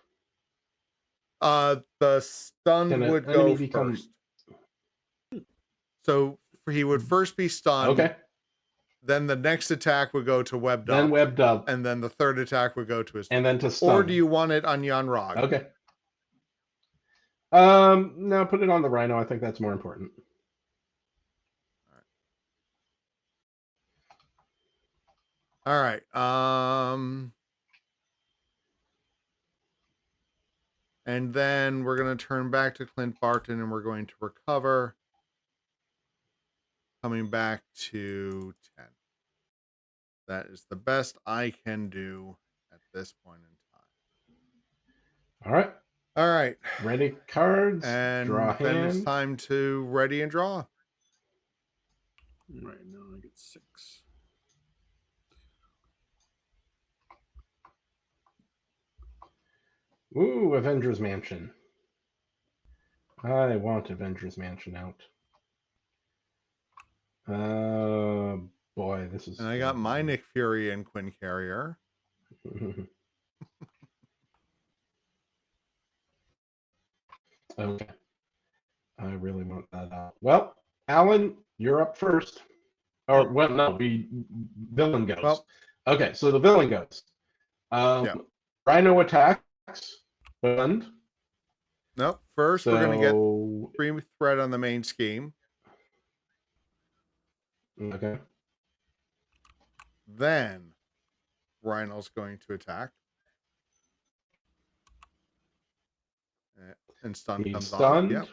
The stunned Can an would enemy go become- first. So he would first be stunned. Okay. Then the next attack would go to webbed Then up. webbed up. And then the third attack would go to his. And then to stun. Or do you want it on Jan Rog? Okay. No, put it on the Rhino. I think that's more important. All right. And then we're going to turn back to Clint Barton, and we're going to recover, coming back to 10. That is the best I can do at this point in time. All right. All right. Ready cards. And draw then hand. it's time to ready and draw. Right now I get 6. Ooh, Avengers Mansion. I want Avengers Mansion out. Boy, this is. And I got my Nick Fury and Quinn Carrier. Okay. I really want that out. Well, Alan, you're up first. Or, well, no, villain goes. Well, okay, so the villain goes. Yeah. Rhino attacks. Stunned. Nope. First, we're going to get 3 threat on the main scheme. Okay. Then Rhino's going to attack. And stun He's comes stunned. off.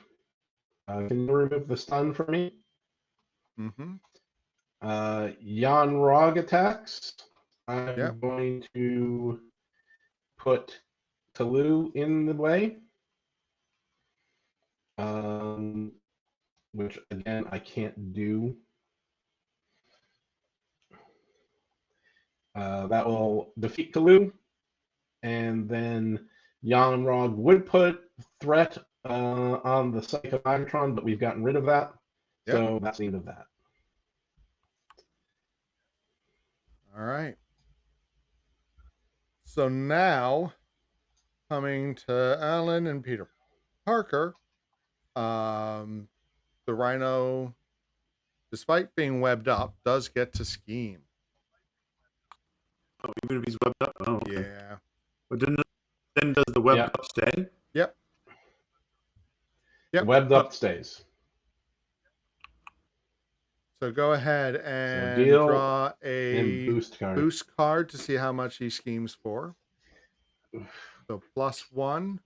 Yep. Can you remove the stun for me? Mm-hmm. Jan Rog attacks. I'm Yep. going to put Talu in the way. Which again I can't do. That will defeat Talu, and then Jan Rog would put threat on the Psycho Megatron, but we've gotten rid of that. Yep. So that's the end of that. All right. So now, coming to Alan and Peter Parker, the Rhino, despite being webbed up, does get to scheme. Oh, even if he's webbed up? Oh, okay. Yeah. But then does the webbed up stay? Yep. Yep. Webbed up stays. So go ahead and deal draw a boost card to see how much he schemes for. So +1.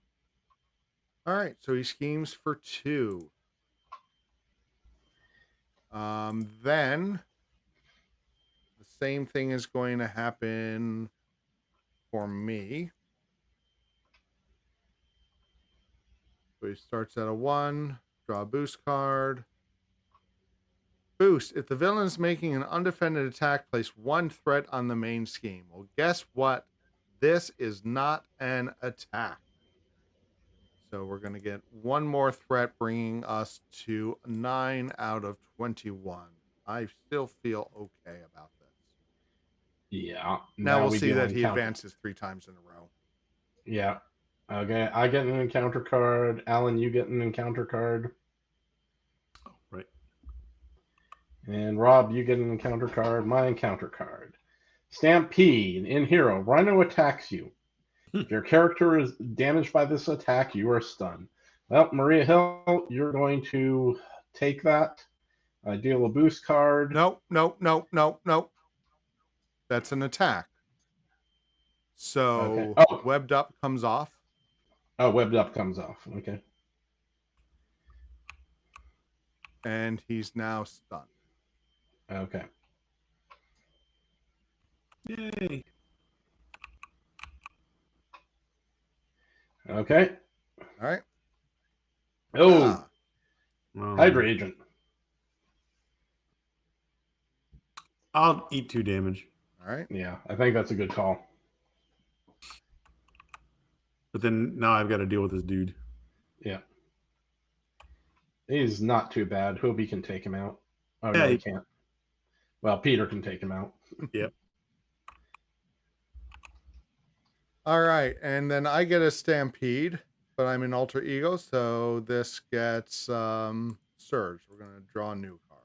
All right, so he schemes for 2. Then the same thing is going to happen for me. So he starts at a 1, draw a boost card. Boost. If the villain is making an undefended attack, place 1 threat on the main scheme. Well, guess what? This is not an attack. So we're going to get 1 more threat, bringing us to 9 out of 21. I still feel okay about this. Yeah. Now we'll see that he advances 3 times in a row. Yeah. Okay, I get an encounter card. Alan, you get an encounter card. Oh, right. And Rob, you get an encounter card. My encounter card. Stampede in Hero. Rhino attacks you. If your character is damaged by this attack, you are stunned. Well, Maria Hill, you're going to take that. Deal a boost card. Nope. That's an attack. So Okay. Oh. webbed up comes off. Oh, webbed up comes off. Okay. And he's now stunned. Okay. Yay. Okay. All right. Oh, Oh. Hydra Agent. I'll eat 2 damage. All right. Yeah, I think that's a good call. But then now I've got to deal with this dude. Yeah. He's not too bad. Hobie can take him out. Oh, Yeah, no, he he- can't. Well, Peter can take him out. Yep. All right. And then I get a Stampede, but I'm an alter ego. So this gets Surge. We're going to draw a new card.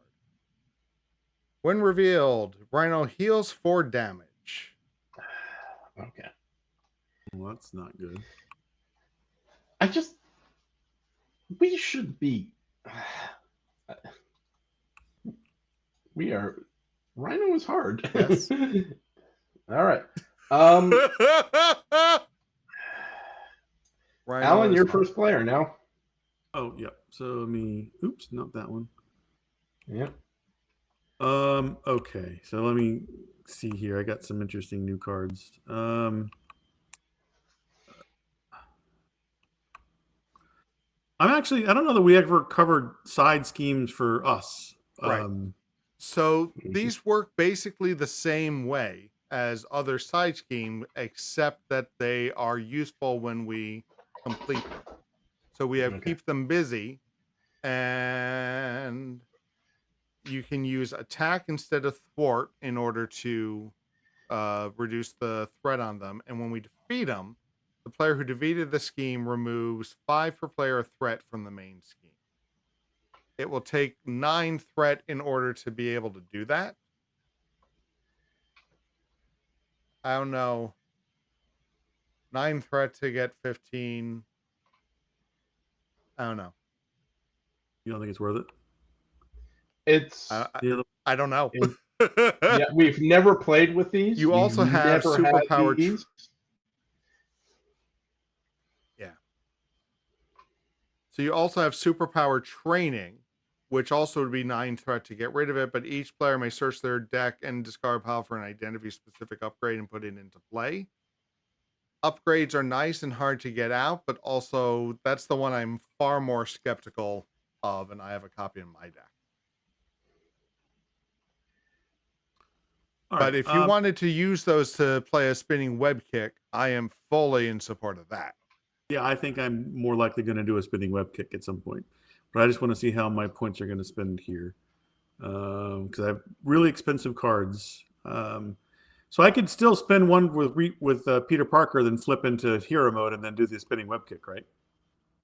When revealed, Rhino heals 4 damage. Okay. Well, that's not good. We should be. We are. Rhino is hard. Yes. All right. Rhino Alan, is you're hard. first player now. Oh, yep. So let me. Oops, not that one. Yep. Okay. So let me see here. I got some interesting new cards. I don't know that we ever covered side schemes for us. Right. So these work basically the same way as other side scheme, except that they are useful when we complete them. So we have keep them busy, and you can use attack instead of thwart in order to reduce the threat on them. And when we defeat them, the player who defeated the scheme removes 5 per player threat from the main scheme. It will take 9 threat in order to be able to do that. I don't know. 9 threat to get 15. I don't know. You don't think it's worth it? It's. I don't know. Yeah, we've never played with these. You also We've have never had superpower. these. Yeah. So you also have superpower training, which also would be 9 threat to get rid of it, but each player may search their deck and discard pile for an identity-specific upgrade and put it into play. Upgrades are nice and hard to get out, but also that's the one I'm far more skeptical of, and I have a copy in my deck. But if you wanted to use those to play a spinning web kick, I am fully in support of that. Yeah, I think I'm more likely going to do a spinning web kick at some point. But I just want to see how my points are going to spend here. Because I have really expensive cards. So I could still spend one with Peter Parker, then flip into hero mode, and then do the spinning web kick, right?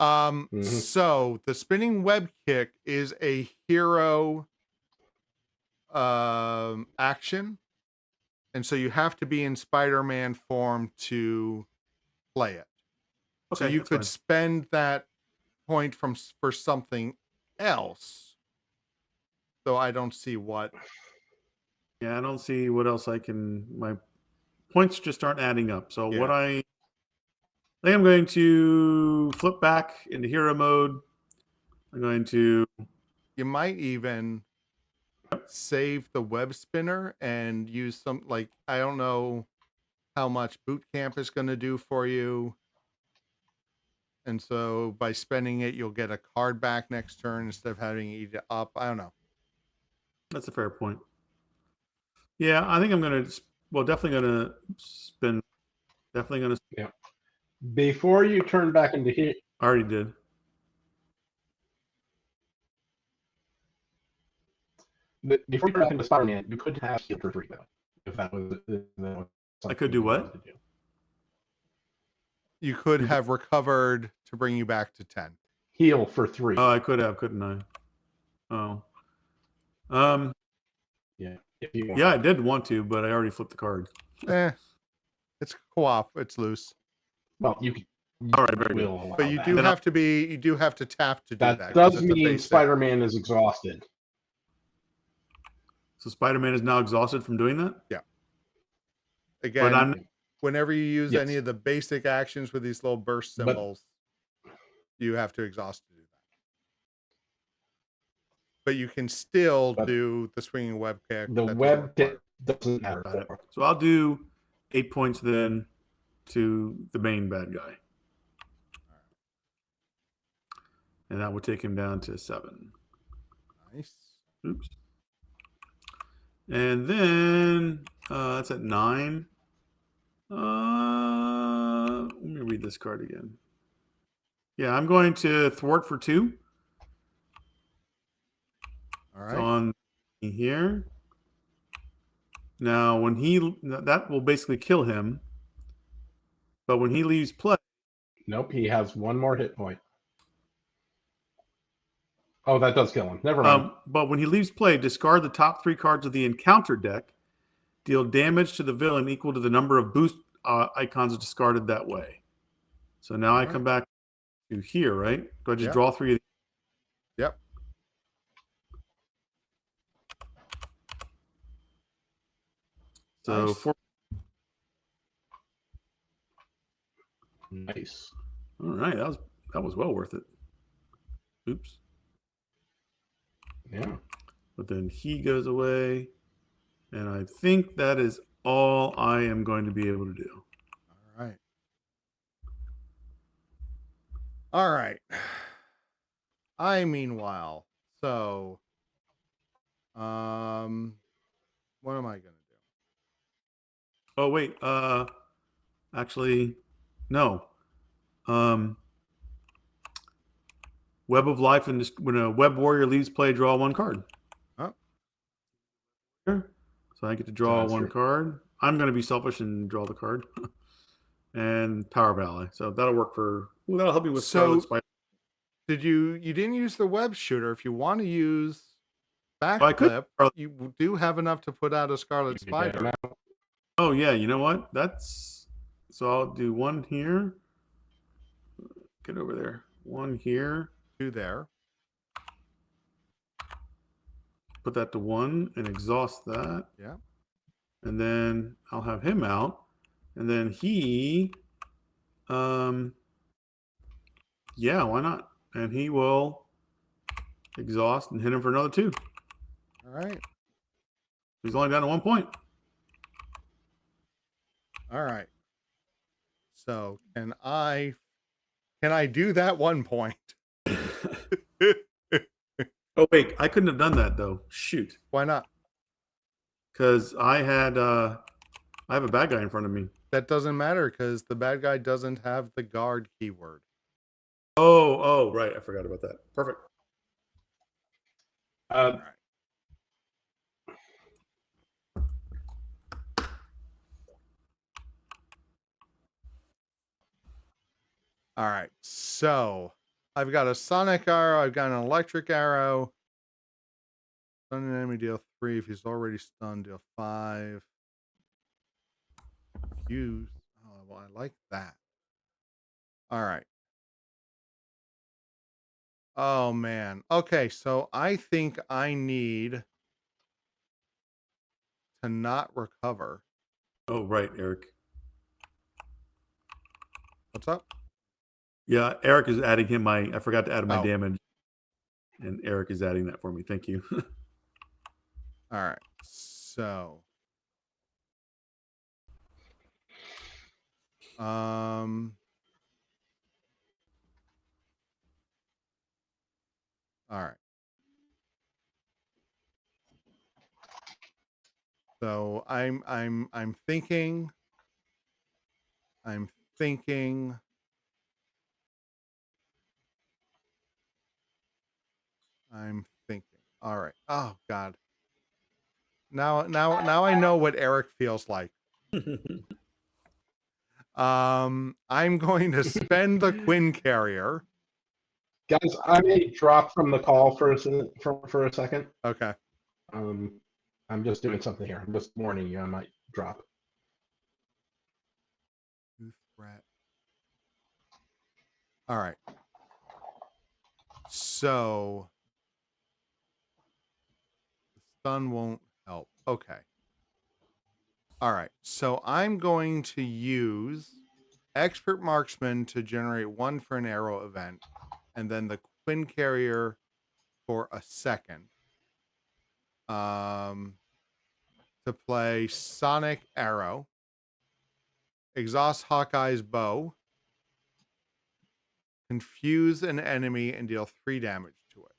So the spinning web kick is a hero action. And so you have to be in Spider-Man form to play it. Okay, so you could fine. spend that point for something else. So I don't see what. Yeah, I don't see what else I can. My points just aren't adding up. So what I think I'm going to flip back into hero mode. I'm going to. You might even save the web spinner and use some, like, I don't know how much boot camp is going to do for you. And so by spending it, you'll get a card back next turn instead of having to eat it up. I don't know. That's a fair point. Yeah, I think I'm going to, definitely going to spin. Definitely going to. Yeah. Before you turn back into hero. I already did. Before you turn back into Spider-Man, you could have healed for 3, though. If that was I could do what? You could have recovered to bring you back to 10. Heal for 3. Oh, I could have, couldn't I? Oh. Yeah. If you want. Yeah, I did want to, but I already flipped the card. It's co-op. It's loose. Well, you can. All right, very good. Allow But you that. do have to be. You do have to tap to do that. That 'cause does it's a mean basic. Spider-Man is exhausted. So Spider-Man is now exhausted from doing that? Again, But I'm whenever you use Yes. any of the basic actions with these little burst symbols, you have to exhaust to do that. But you can still do the swinging web kick. The web kick doesn't matter. got it. So I'll do 8 points then to the main bad guy. And that will take him down to 7. Nice. Oops. And then that's at 9. Let me read this card again. Yeah, I'm going to thwart for 2. All right. So on here. Now, when that will basically kill him. But when he leaves play. Nope, he has 1 more hit point. Oh, that does kill him. Never mind. But when he leaves play, discard the top 3 cards of the encounter deck. Deal damage to the villain equal to the number of boost icons discarded that way. So now I come back to here, right? Do I just draw 3 of these? Yep. So Nice. 4. Nice. All right, that was well worth it. Oops. Yeah. But then he goes away, and I think that is all I am going to be able to do. All right. All right. Meanwhile, so, what am I gonna do? Oh wait, actually, no. Web of Life, and when a Web Warrior leaves play, draw 1 card. Oh. So I get to draw That's 1 true. card. I'm going to be selfish and draw the card. And Power of Ally. So that'll work for. Well, that'll help me with Scarlet Spider. You didn't use the web shooter. If you want to use backflip, you do have enough to put out a Scarlet Spider. Oh yeah, you know what? So I'll do 1 here. Get over there. 1 here. 2 there. Put that to 1 and exhaust that. Yeah. And then I'll have him out. And then he, yeah, why not? And he will exhaust and hit him for another 2. All right. He's only down to 1 point. All right. So can I do that 1 point? Oh wait, I couldn't have done that though. Shoot. Why not? Because I have a bad guy in front of me. That doesn't matter because the bad guy doesn't have the guard keyword. Oh, right. I forgot about that. Perfect. All right. All right. So I've got a sonic arrow. I've got an electric arrow. Stun an enemy, deal 3. If he's already stunned, deal 5. Use. Oh, well, I like that. All right. Oh, man. Okay, so I think I need to not recover. Oh, right, Eric. What's up? Yeah, Eric is adding him I forgot to add my Oh. damage. And Eric is adding that for me. Thank you. All right. So all right. So I'm thinking. All right. Oh God. Now I know what Eric feels like. I'm going to spend the Quinn Carrier. Guys, I may drop from the call for a second. Okay. I'm just doing something here. I'm just warning you. I might drop. New threat. All right. So the stun won't help. Okay. All right. So I'm going to use Expert Marksman to generate 1 for an arrow event, and then the Quinn Carrier for a second. To play Sonic Arrow, exhaust Hawkeye's bow, confuse an enemy, and deal 3 damage to it.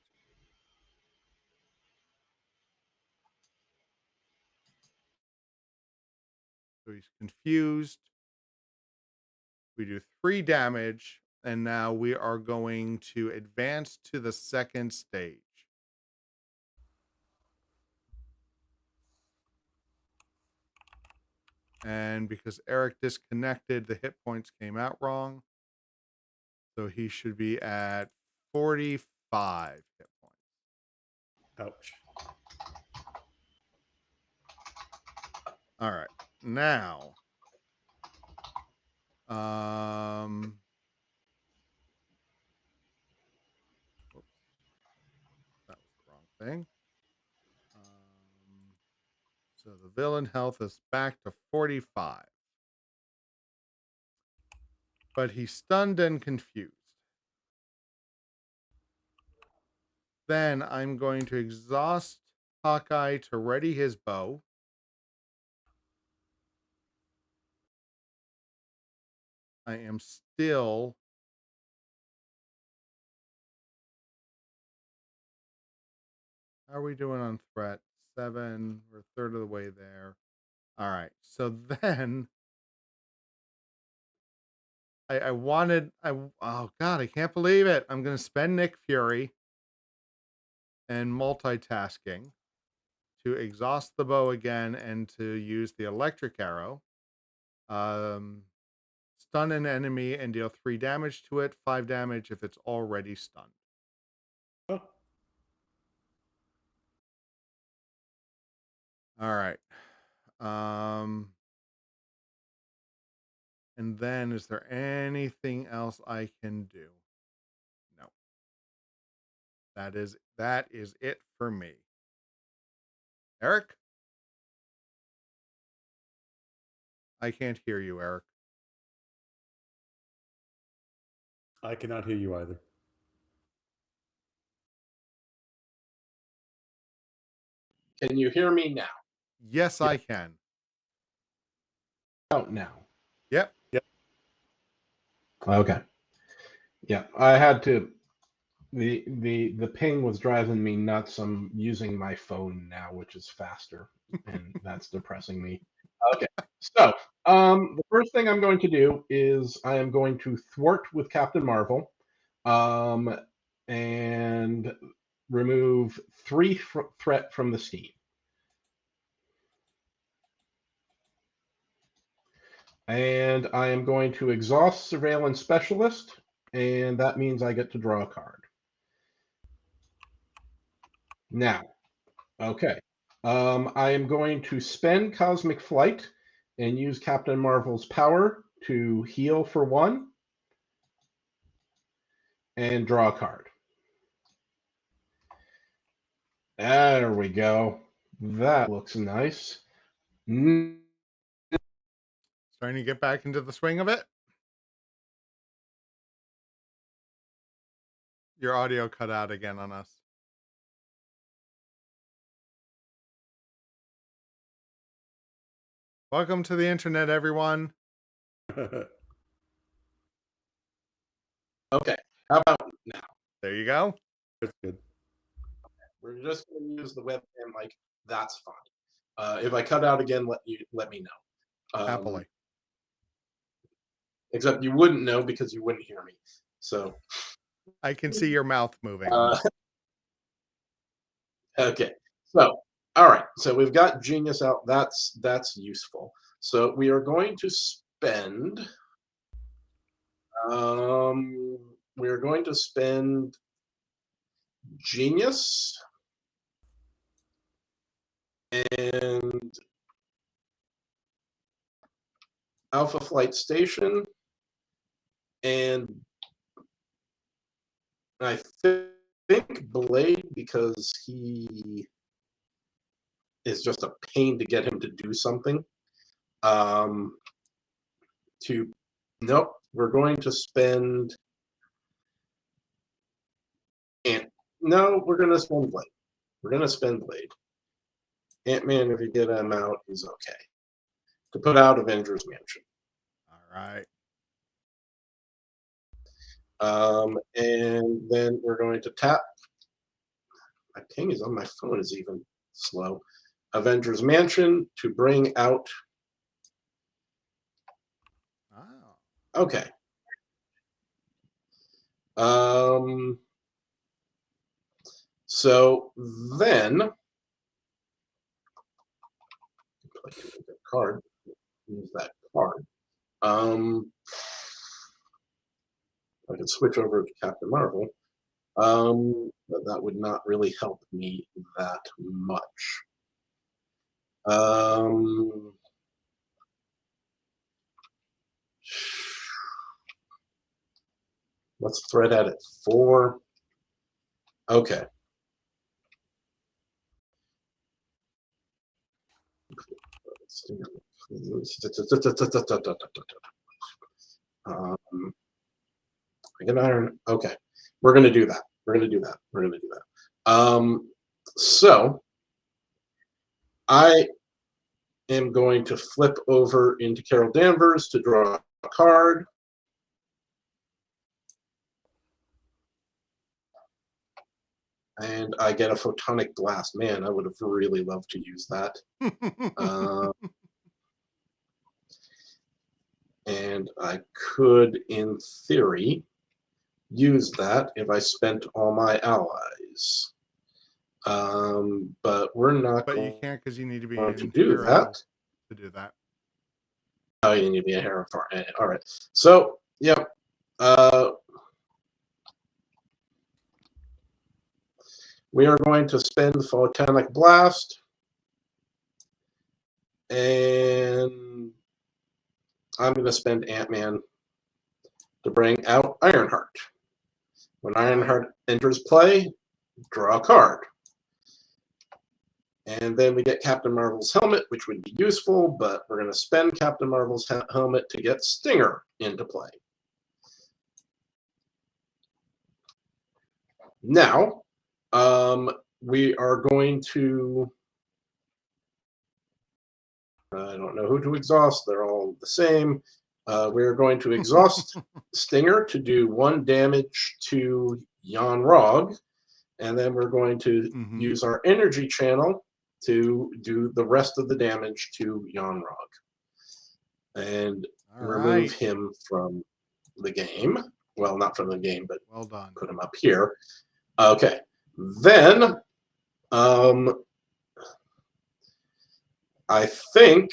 So he's confused. We do 3 damage, and now we are going to advance to the second stage. And because Eric disconnected, the hit points came out wrong. So he should be at 45 hit points. Ouch. All right. Now, whoops, that was the wrong thing. So the villain health is back to 45. But he's stunned and confused. Then I'm going to exhaust Hawkeye to ready his bow. I am still how are we doing on threat? 7. We're a third of the way there. All right. So then oh God, I can't believe it. I'm going to spend Nick Fury and multitasking to exhaust the bow again and to use the electric arrow. Stun an enemy and deal 3 damage to it, 5 damage if it's already stunned. Oh. All right. And then is there anything else I can do? No. That is it for me. Eric? I can't hear you, Eric. I cannot hear you either. Can you hear me now? Yes, I can. Out now. Yep. Okay. Yeah, I had to. The ping was driving me nuts. I'm using my phone now, which is faster, and that's depressing me. Okay, so the first thing I'm going to do is I am going to thwart with Captain Marvel, and remove 3 threat from the scheme. And I am going to exhaust Surveillance Specialist, and that means I get to draw a card. Now, okay. I am going to spend Cosmic Flight and use Captain Marvel's power to heal for 1 and draw a card. There we go. That looks nice. Starting to get back into the swing of it. Your audio cut out again on us. Welcome to the internet, everyone. Okay, how about now? There you go. That's good. We're just going to use the webcam mic. That's fine. If I cut out again, let me know. Happily. Except you wouldn't know because you wouldn't hear me. So I can see your mouth moving. Okay. So all right. So we've got Genius out. That's useful. So we are going to spend. We're going to spend Genius and Alpha Flight Station, and I think Blade, because he is just a pain to get him to do something. Nope, we're going to spend. No, we're going to spend Blade. We're going to spend Blade. Ant-Man, if you get him out, is okay. To put out Avengers Mansion. All right. And then we're going to tap. My ping is on my phone is even slow. Avengers Mansion to bring out. Oh. Okay. So then, card. Use that card. I could switch over to Captain Marvel. But that would not really help me that much. Let's thread at it 4. Okay. I get iron. Okay. We're going to do that. So I am going to flip over into Carol Danvers to draw a card. And I get a photonic blast. Man, I would have really loved to use that. And I could, in theory, use that if I spent all my allies. But we're not. But you can't because you need to be to in do hero that. to do that. Oh, you need to be a hero for it. All right. So, yep. We are going to spend Photonic Blast. And I'm going to spend Ant-Man to bring out Ironheart. When Ironheart enters play, draw a card. And then we get Captain Marvel's helmet, which would be useful, but we're going to spend Captain Marvel's helmet to get Stinger into play. Now, we are going to... I don't know who to exhaust. They're all the same. We're going to exhaust Stinger to do 1 damage to Jan Rog. And then we're going to use our energy channel to do the rest of the damage to Jan Rog. And remove him from the game. Well, not from the game, but well done. Put him up here. Okay. Then, I think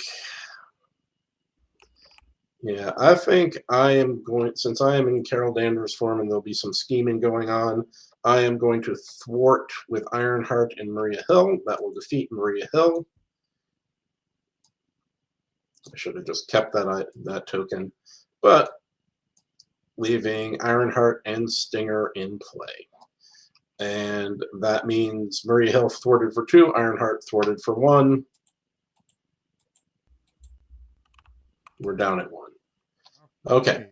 I am going, since I am in Carol Danvers form and there'll be some scheming going on, I am going to thwart with Ironheart and Maria Hill. That will defeat Maria Hill. I should have just kept that token, but leaving Ironheart and Stinger in play. And that means Maria Hill thwarted for 2, Ironheart thwarted for 1. We're down at 1. Okay.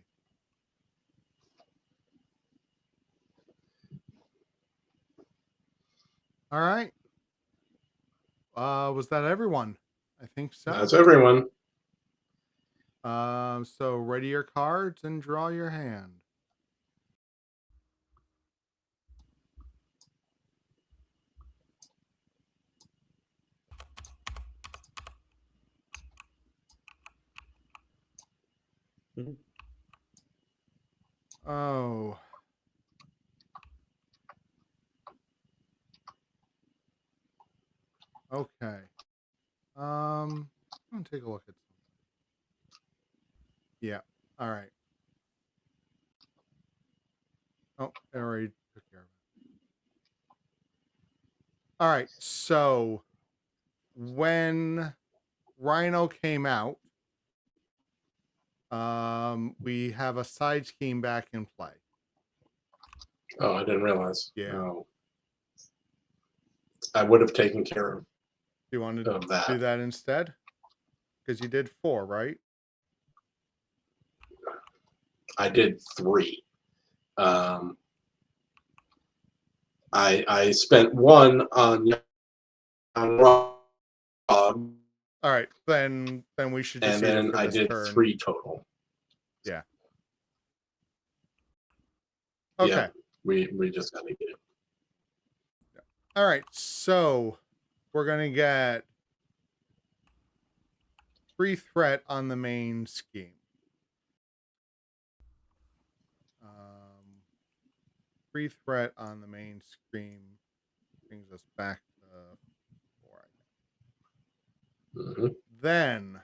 All right. Was that everyone? I think so. That's everyone. So ready your cards and draw your hand. Oh. Okay. I'm gonna take a look at something. Yeah. All right. Oh, I already took care of it. All right. So when Rhino came out, we have a side scheme back in play. Oh, I didn't realize. Yeah. Oh. I would have taken care of. Do you want to Of that. do that instead? Because you did 4, right? I did 3. I spent 1 on Rob, All right, then we should just and eat it then for I this did turn. 3 total. Yeah. Okay. Yeah, we just got to get it. All right, so we're gonna get 3 threat on the main scheme. 3 threat on the main scheme brings us back to 4. Mm-hmm. Then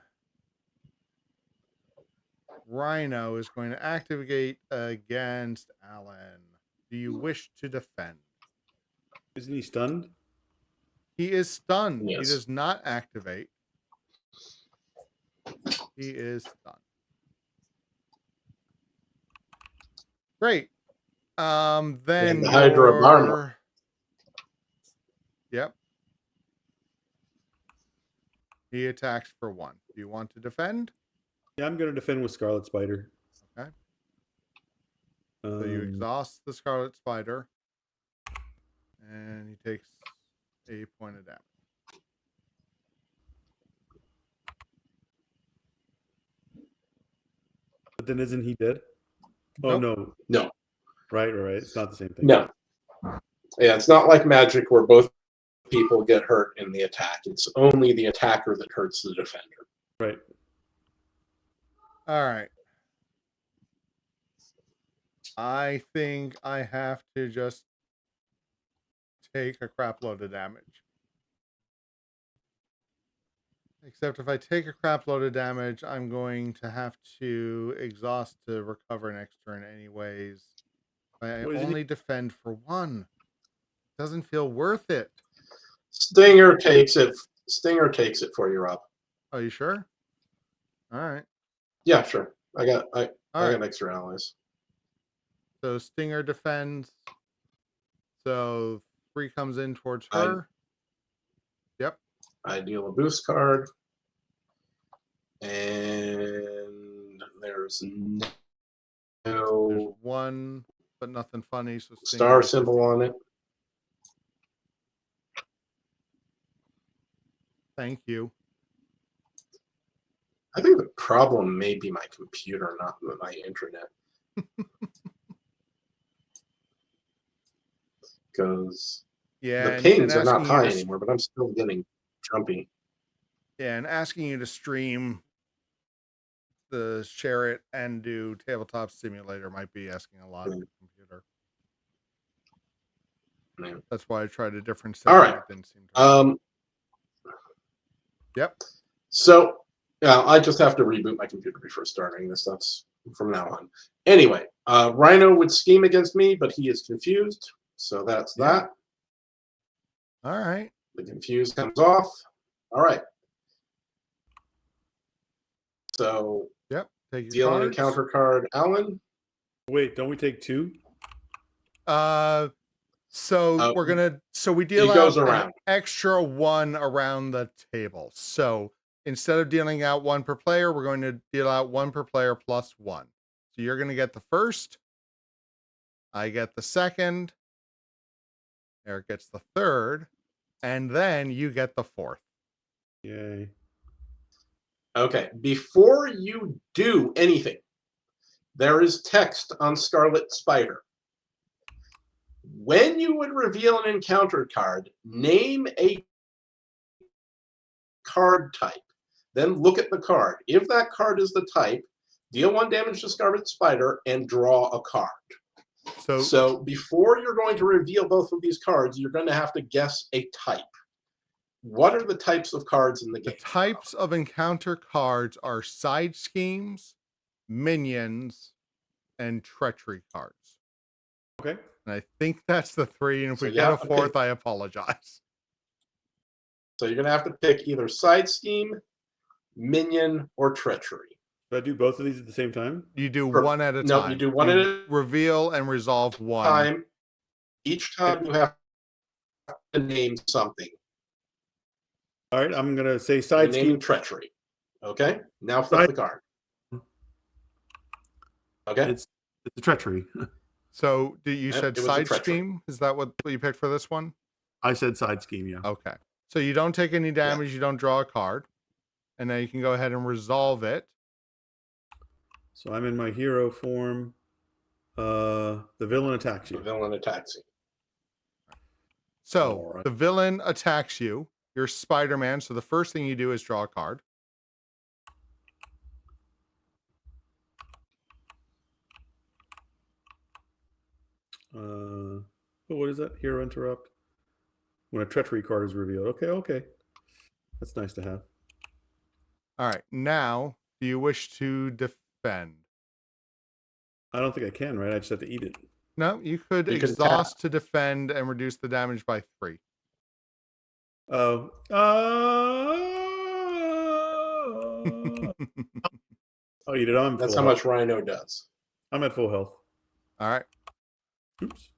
Rhino is going to activate against Alan. Do you wish to defend? Isn't he stunned? He is stunned. Yes. He does not activate. He is stunned. Great. Then And the Hydra Barma. Yep. He attacks for 1. Do you want to defend? Yeah, I'm going to defend with Scarlet Spider. Okay. So you exhaust the Scarlet Spider, and he takes a point of damage. But then isn't he dead? Oh, Nope. No. Right. It's not the same thing. No. Yeah, it's not like Magic where both people get hurt in the attack. It's only the attacker that hurts the defender. Right. All right. I think I have to just take a crap load of damage. Except if I take a crap load of damage, I'm going to have to exhaust to recover next turn anyways. I only defend for 1. Doesn't feel worth it. Stinger takes it. Stinger takes it for you, Rob. Are you sure? All right. Yeah, sure. I got right. extra allies. So Stinger defends. So 3 comes in towards her. Yep. I deal a boost card. And there's There's 1, but nothing funny. So Stinger star symbol on it. Thank you. I think the problem may be my computer, not my internet. Because the pings are not high anymore, but I'm still getting jumpy. Yeah, and asking you to stream the share it and do tabletop simulator might be asking a lot of the computer. Yeah. That's why I tried a different setting. All right. It didn't seem to Yep. So I just have to reboot my computer before starting this. That's from now on. Anyway, Rhino would scheme against me, but he is confused. So that's that. All right. The confused comes off. All right. So Yep. Take your deal an cards. encounter card, Alan. Wait, don't we take 2? So we're gonna we deal out an extra 1 around the table. So instead of dealing out 1 per player, we're going to deal out 1 per player plus 1. So you're gonna get the first. I get the second. Eric gets the third, and then you get the 4th. Yay. Okay. Before you do anything, there is text on Scarlet Spider. When you would reveal an encounter card, name a card type. Then look at the card. If that card is the type, deal 1 damage to Scarlet Spider and draw a card. So before you're going to reveal both of these cards, you're going to have to guess a type. What are the types of cards in the game? The types of encounter cards are side schemes, minions, and treachery cards. Okay. And I think that's the 3. And if we get a 4th, I apologize. So you're going to have to pick either side scheme, minion, or treachery. Do I do both of these at the same time? You do one at a time. No, you do one at a reveal and resolve one. time. Each time you have to name something. All right, I'm going to say side scheme. Name treachery. Okay? Now flip the card. Okay? It's a treachery. So you said side treachery. scheme? Is that what you picked for this one? I said side scheme, yeah. Okay. So you don't take any damage, you don't draw a card. And now you can go ahead and resolve it. So I'm in my hero form. The villain attacks you. The villain attacks you. So the villain attacks you. You're Spider-Man, so the first thing you do is draw a card. What is that? Hero interrupt. When a treachery card is revealed. Okay. That's nice to have. All right. Now, do you wish to defend? I don't think I can, right? I just have to eat it. No, you could exhaust to defend and reduce the damage by 3. Oh. Oh, you did. That's how much Rhino does. I'm at full health. All right. Oops.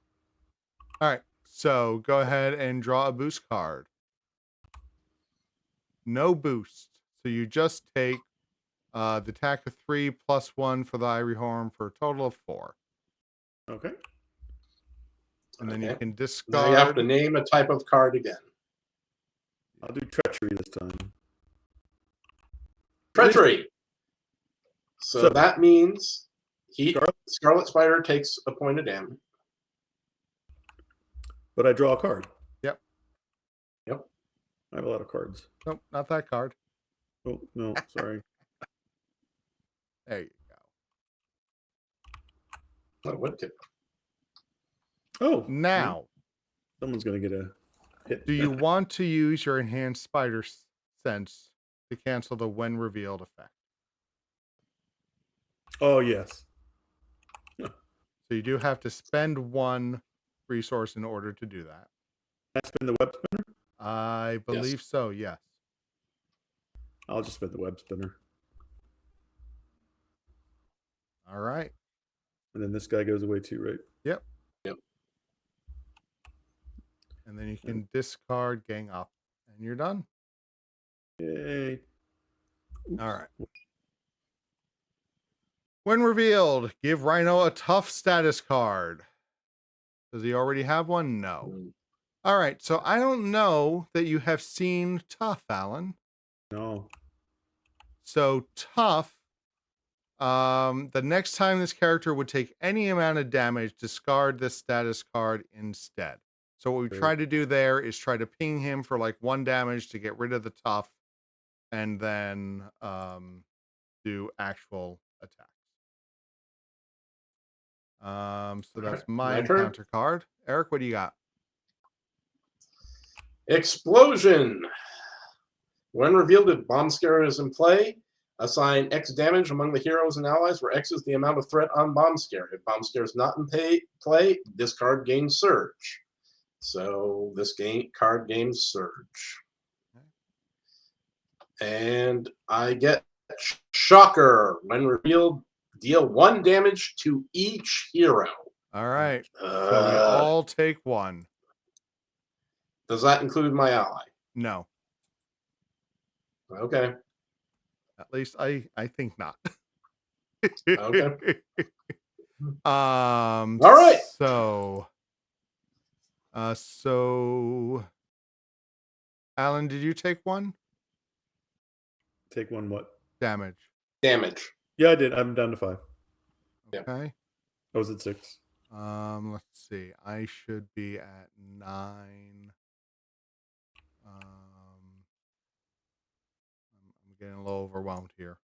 All right. So go ahead and draw a boost card. No boost. So you just take the attack of 3 plus 1 for the Ivory Horn for a total of 4. Okay. And then you can discard. Now you have to name a type of card again. I'll do treachery this time. Treachery. So that means Scarlet Spider takes a point of damage. But I draw a card. Yep. I have a lot of cards. Nope, not that card. Oh, no, sorry. There you go. Oh, what tip? Oh, now. Someone's going to get a hit. Do you want to use your enhanced spider sense to cancel the when revealed effect? Oh, yes. So you do have to spend 1 resource in order to do that. Can I spin the web spinner? I believe so, yes. I'll just spin the web spinner. All right. And then this guy goes away too, right? Yep. Yep. And then you can discard gang up, and you're done. Yay. All right. When revealed, give Rhino a tough status card. Does he already have one? No. All right. So I don't know that you have seen tough, Alan. No. So tough. The next time this character would take any amount of damage, discard this status card instead. So what we try to do there is try to ping him for like 1 damage to get rid of the tough, and then do actual attacks. So that's my encounter card. Eric, what do you got? Explosion. When revealed, if bomb scare is in play, assign X damage among the heroes and allies, where X is the amount of threat on bomb scare. If bomb scare is not in play, this card gains surge. So this card gains surge. And I get Shocker. When revealed, deal 1 damage to each hero. All right. So we all take 1. Does that include my ally? No. Okay. At least I think not. Okay. All right. So Alan, did you take 1? Take 1 what? Damage. Damage. Yeah, I did. I'm down to 5. Okay. I was at 6. Let's see. I should be at 9. I'm getting a little overwhelmed here.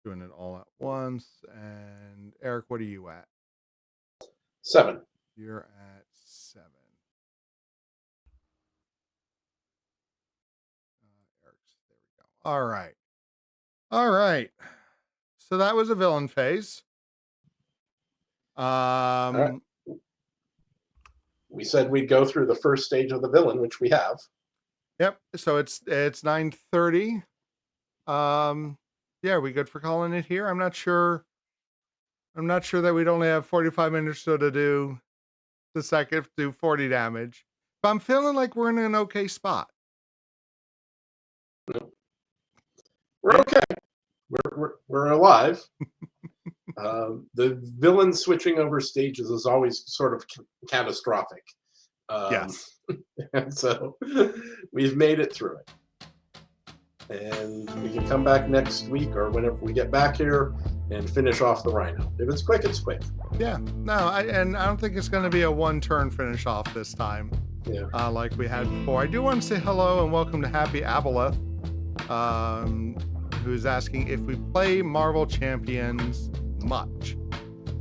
Doing it all at once. And Eric, what are you at? 7. You're at 7. Eric's, there we go. All right. All right. So that was a villain phase. Right. We said we'd go through the first stage of the villain, which we have. Yep. So it's 9:30. Yeah, are we good for calling it here? I'm not sure that we'd only have 45 minutes so to do the second, do 40 damage. But I'm feeling like we're in an okay spot. We're okay. We're alive. The villain switching over stages is always sort of catastrophic. Yes. And so we've made it through it. And we can come back next week or whenever we get back here and finish off the Rhino. If it's quick, it's quick. Yeah. No, I don't think it's going to be a one-turn finish off this time. Yeah. Like we had before. I do want to say hello and welcome to Happy Aboleth, who's asking if we play Marvel Champions much.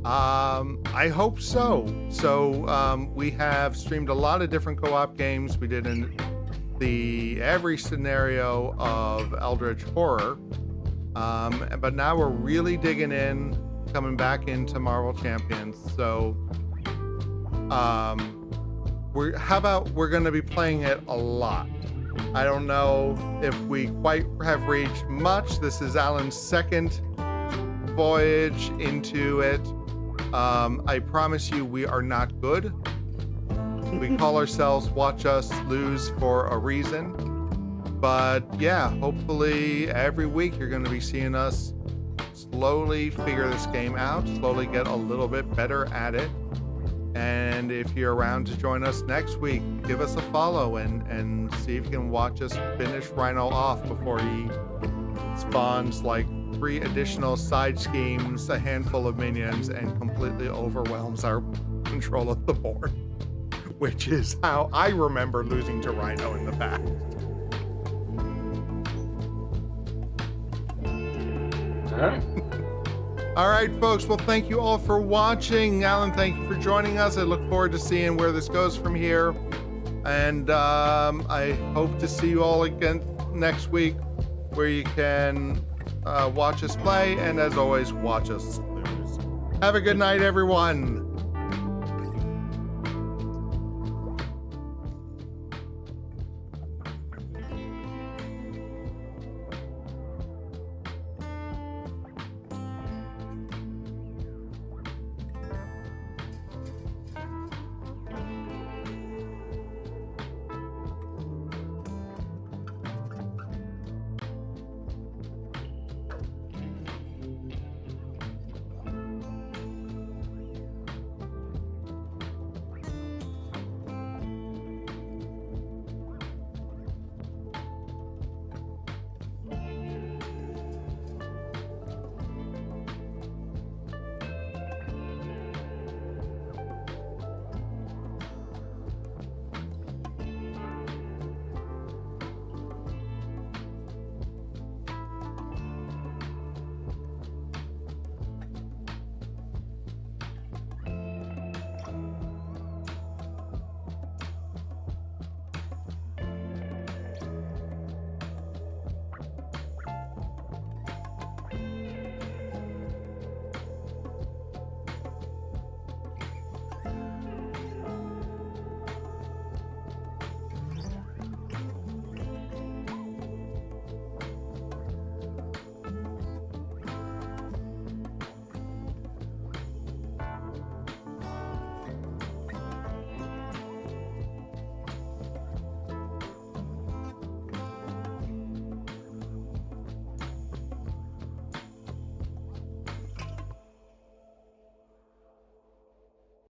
I hope so. So we have streamed a lot of different co-op games. We did in every scenario of Eldritch Horror. But now we're really digging in, coming back into Marvel Champions. So we're going to be playing it a lot. I don't know if we quite have reached much. This is Alan's second voyage into it. I promise you we are not good. We call ourselves Watch Us Lose for a reason. But yeah, hopefully every week you're going to be seeing us slowly figure this game out, slowly get a little bit better at it. And if you're around to join us next week, give us a follow and see if you can watch us finish Rhino off before he spawns like 3 additional side schemes, a handful of minions, and completely overwhelms our control of the board, which is how I remember losing to Rhino in the past. All right. All right, folks. Well, thank you all for watching. Alan, thank you for joining us. I look forward to seeing where this goes from here. And I hope to see you all again next week where you can watch us play and, as always, watch us lose. Have a good night, everyone.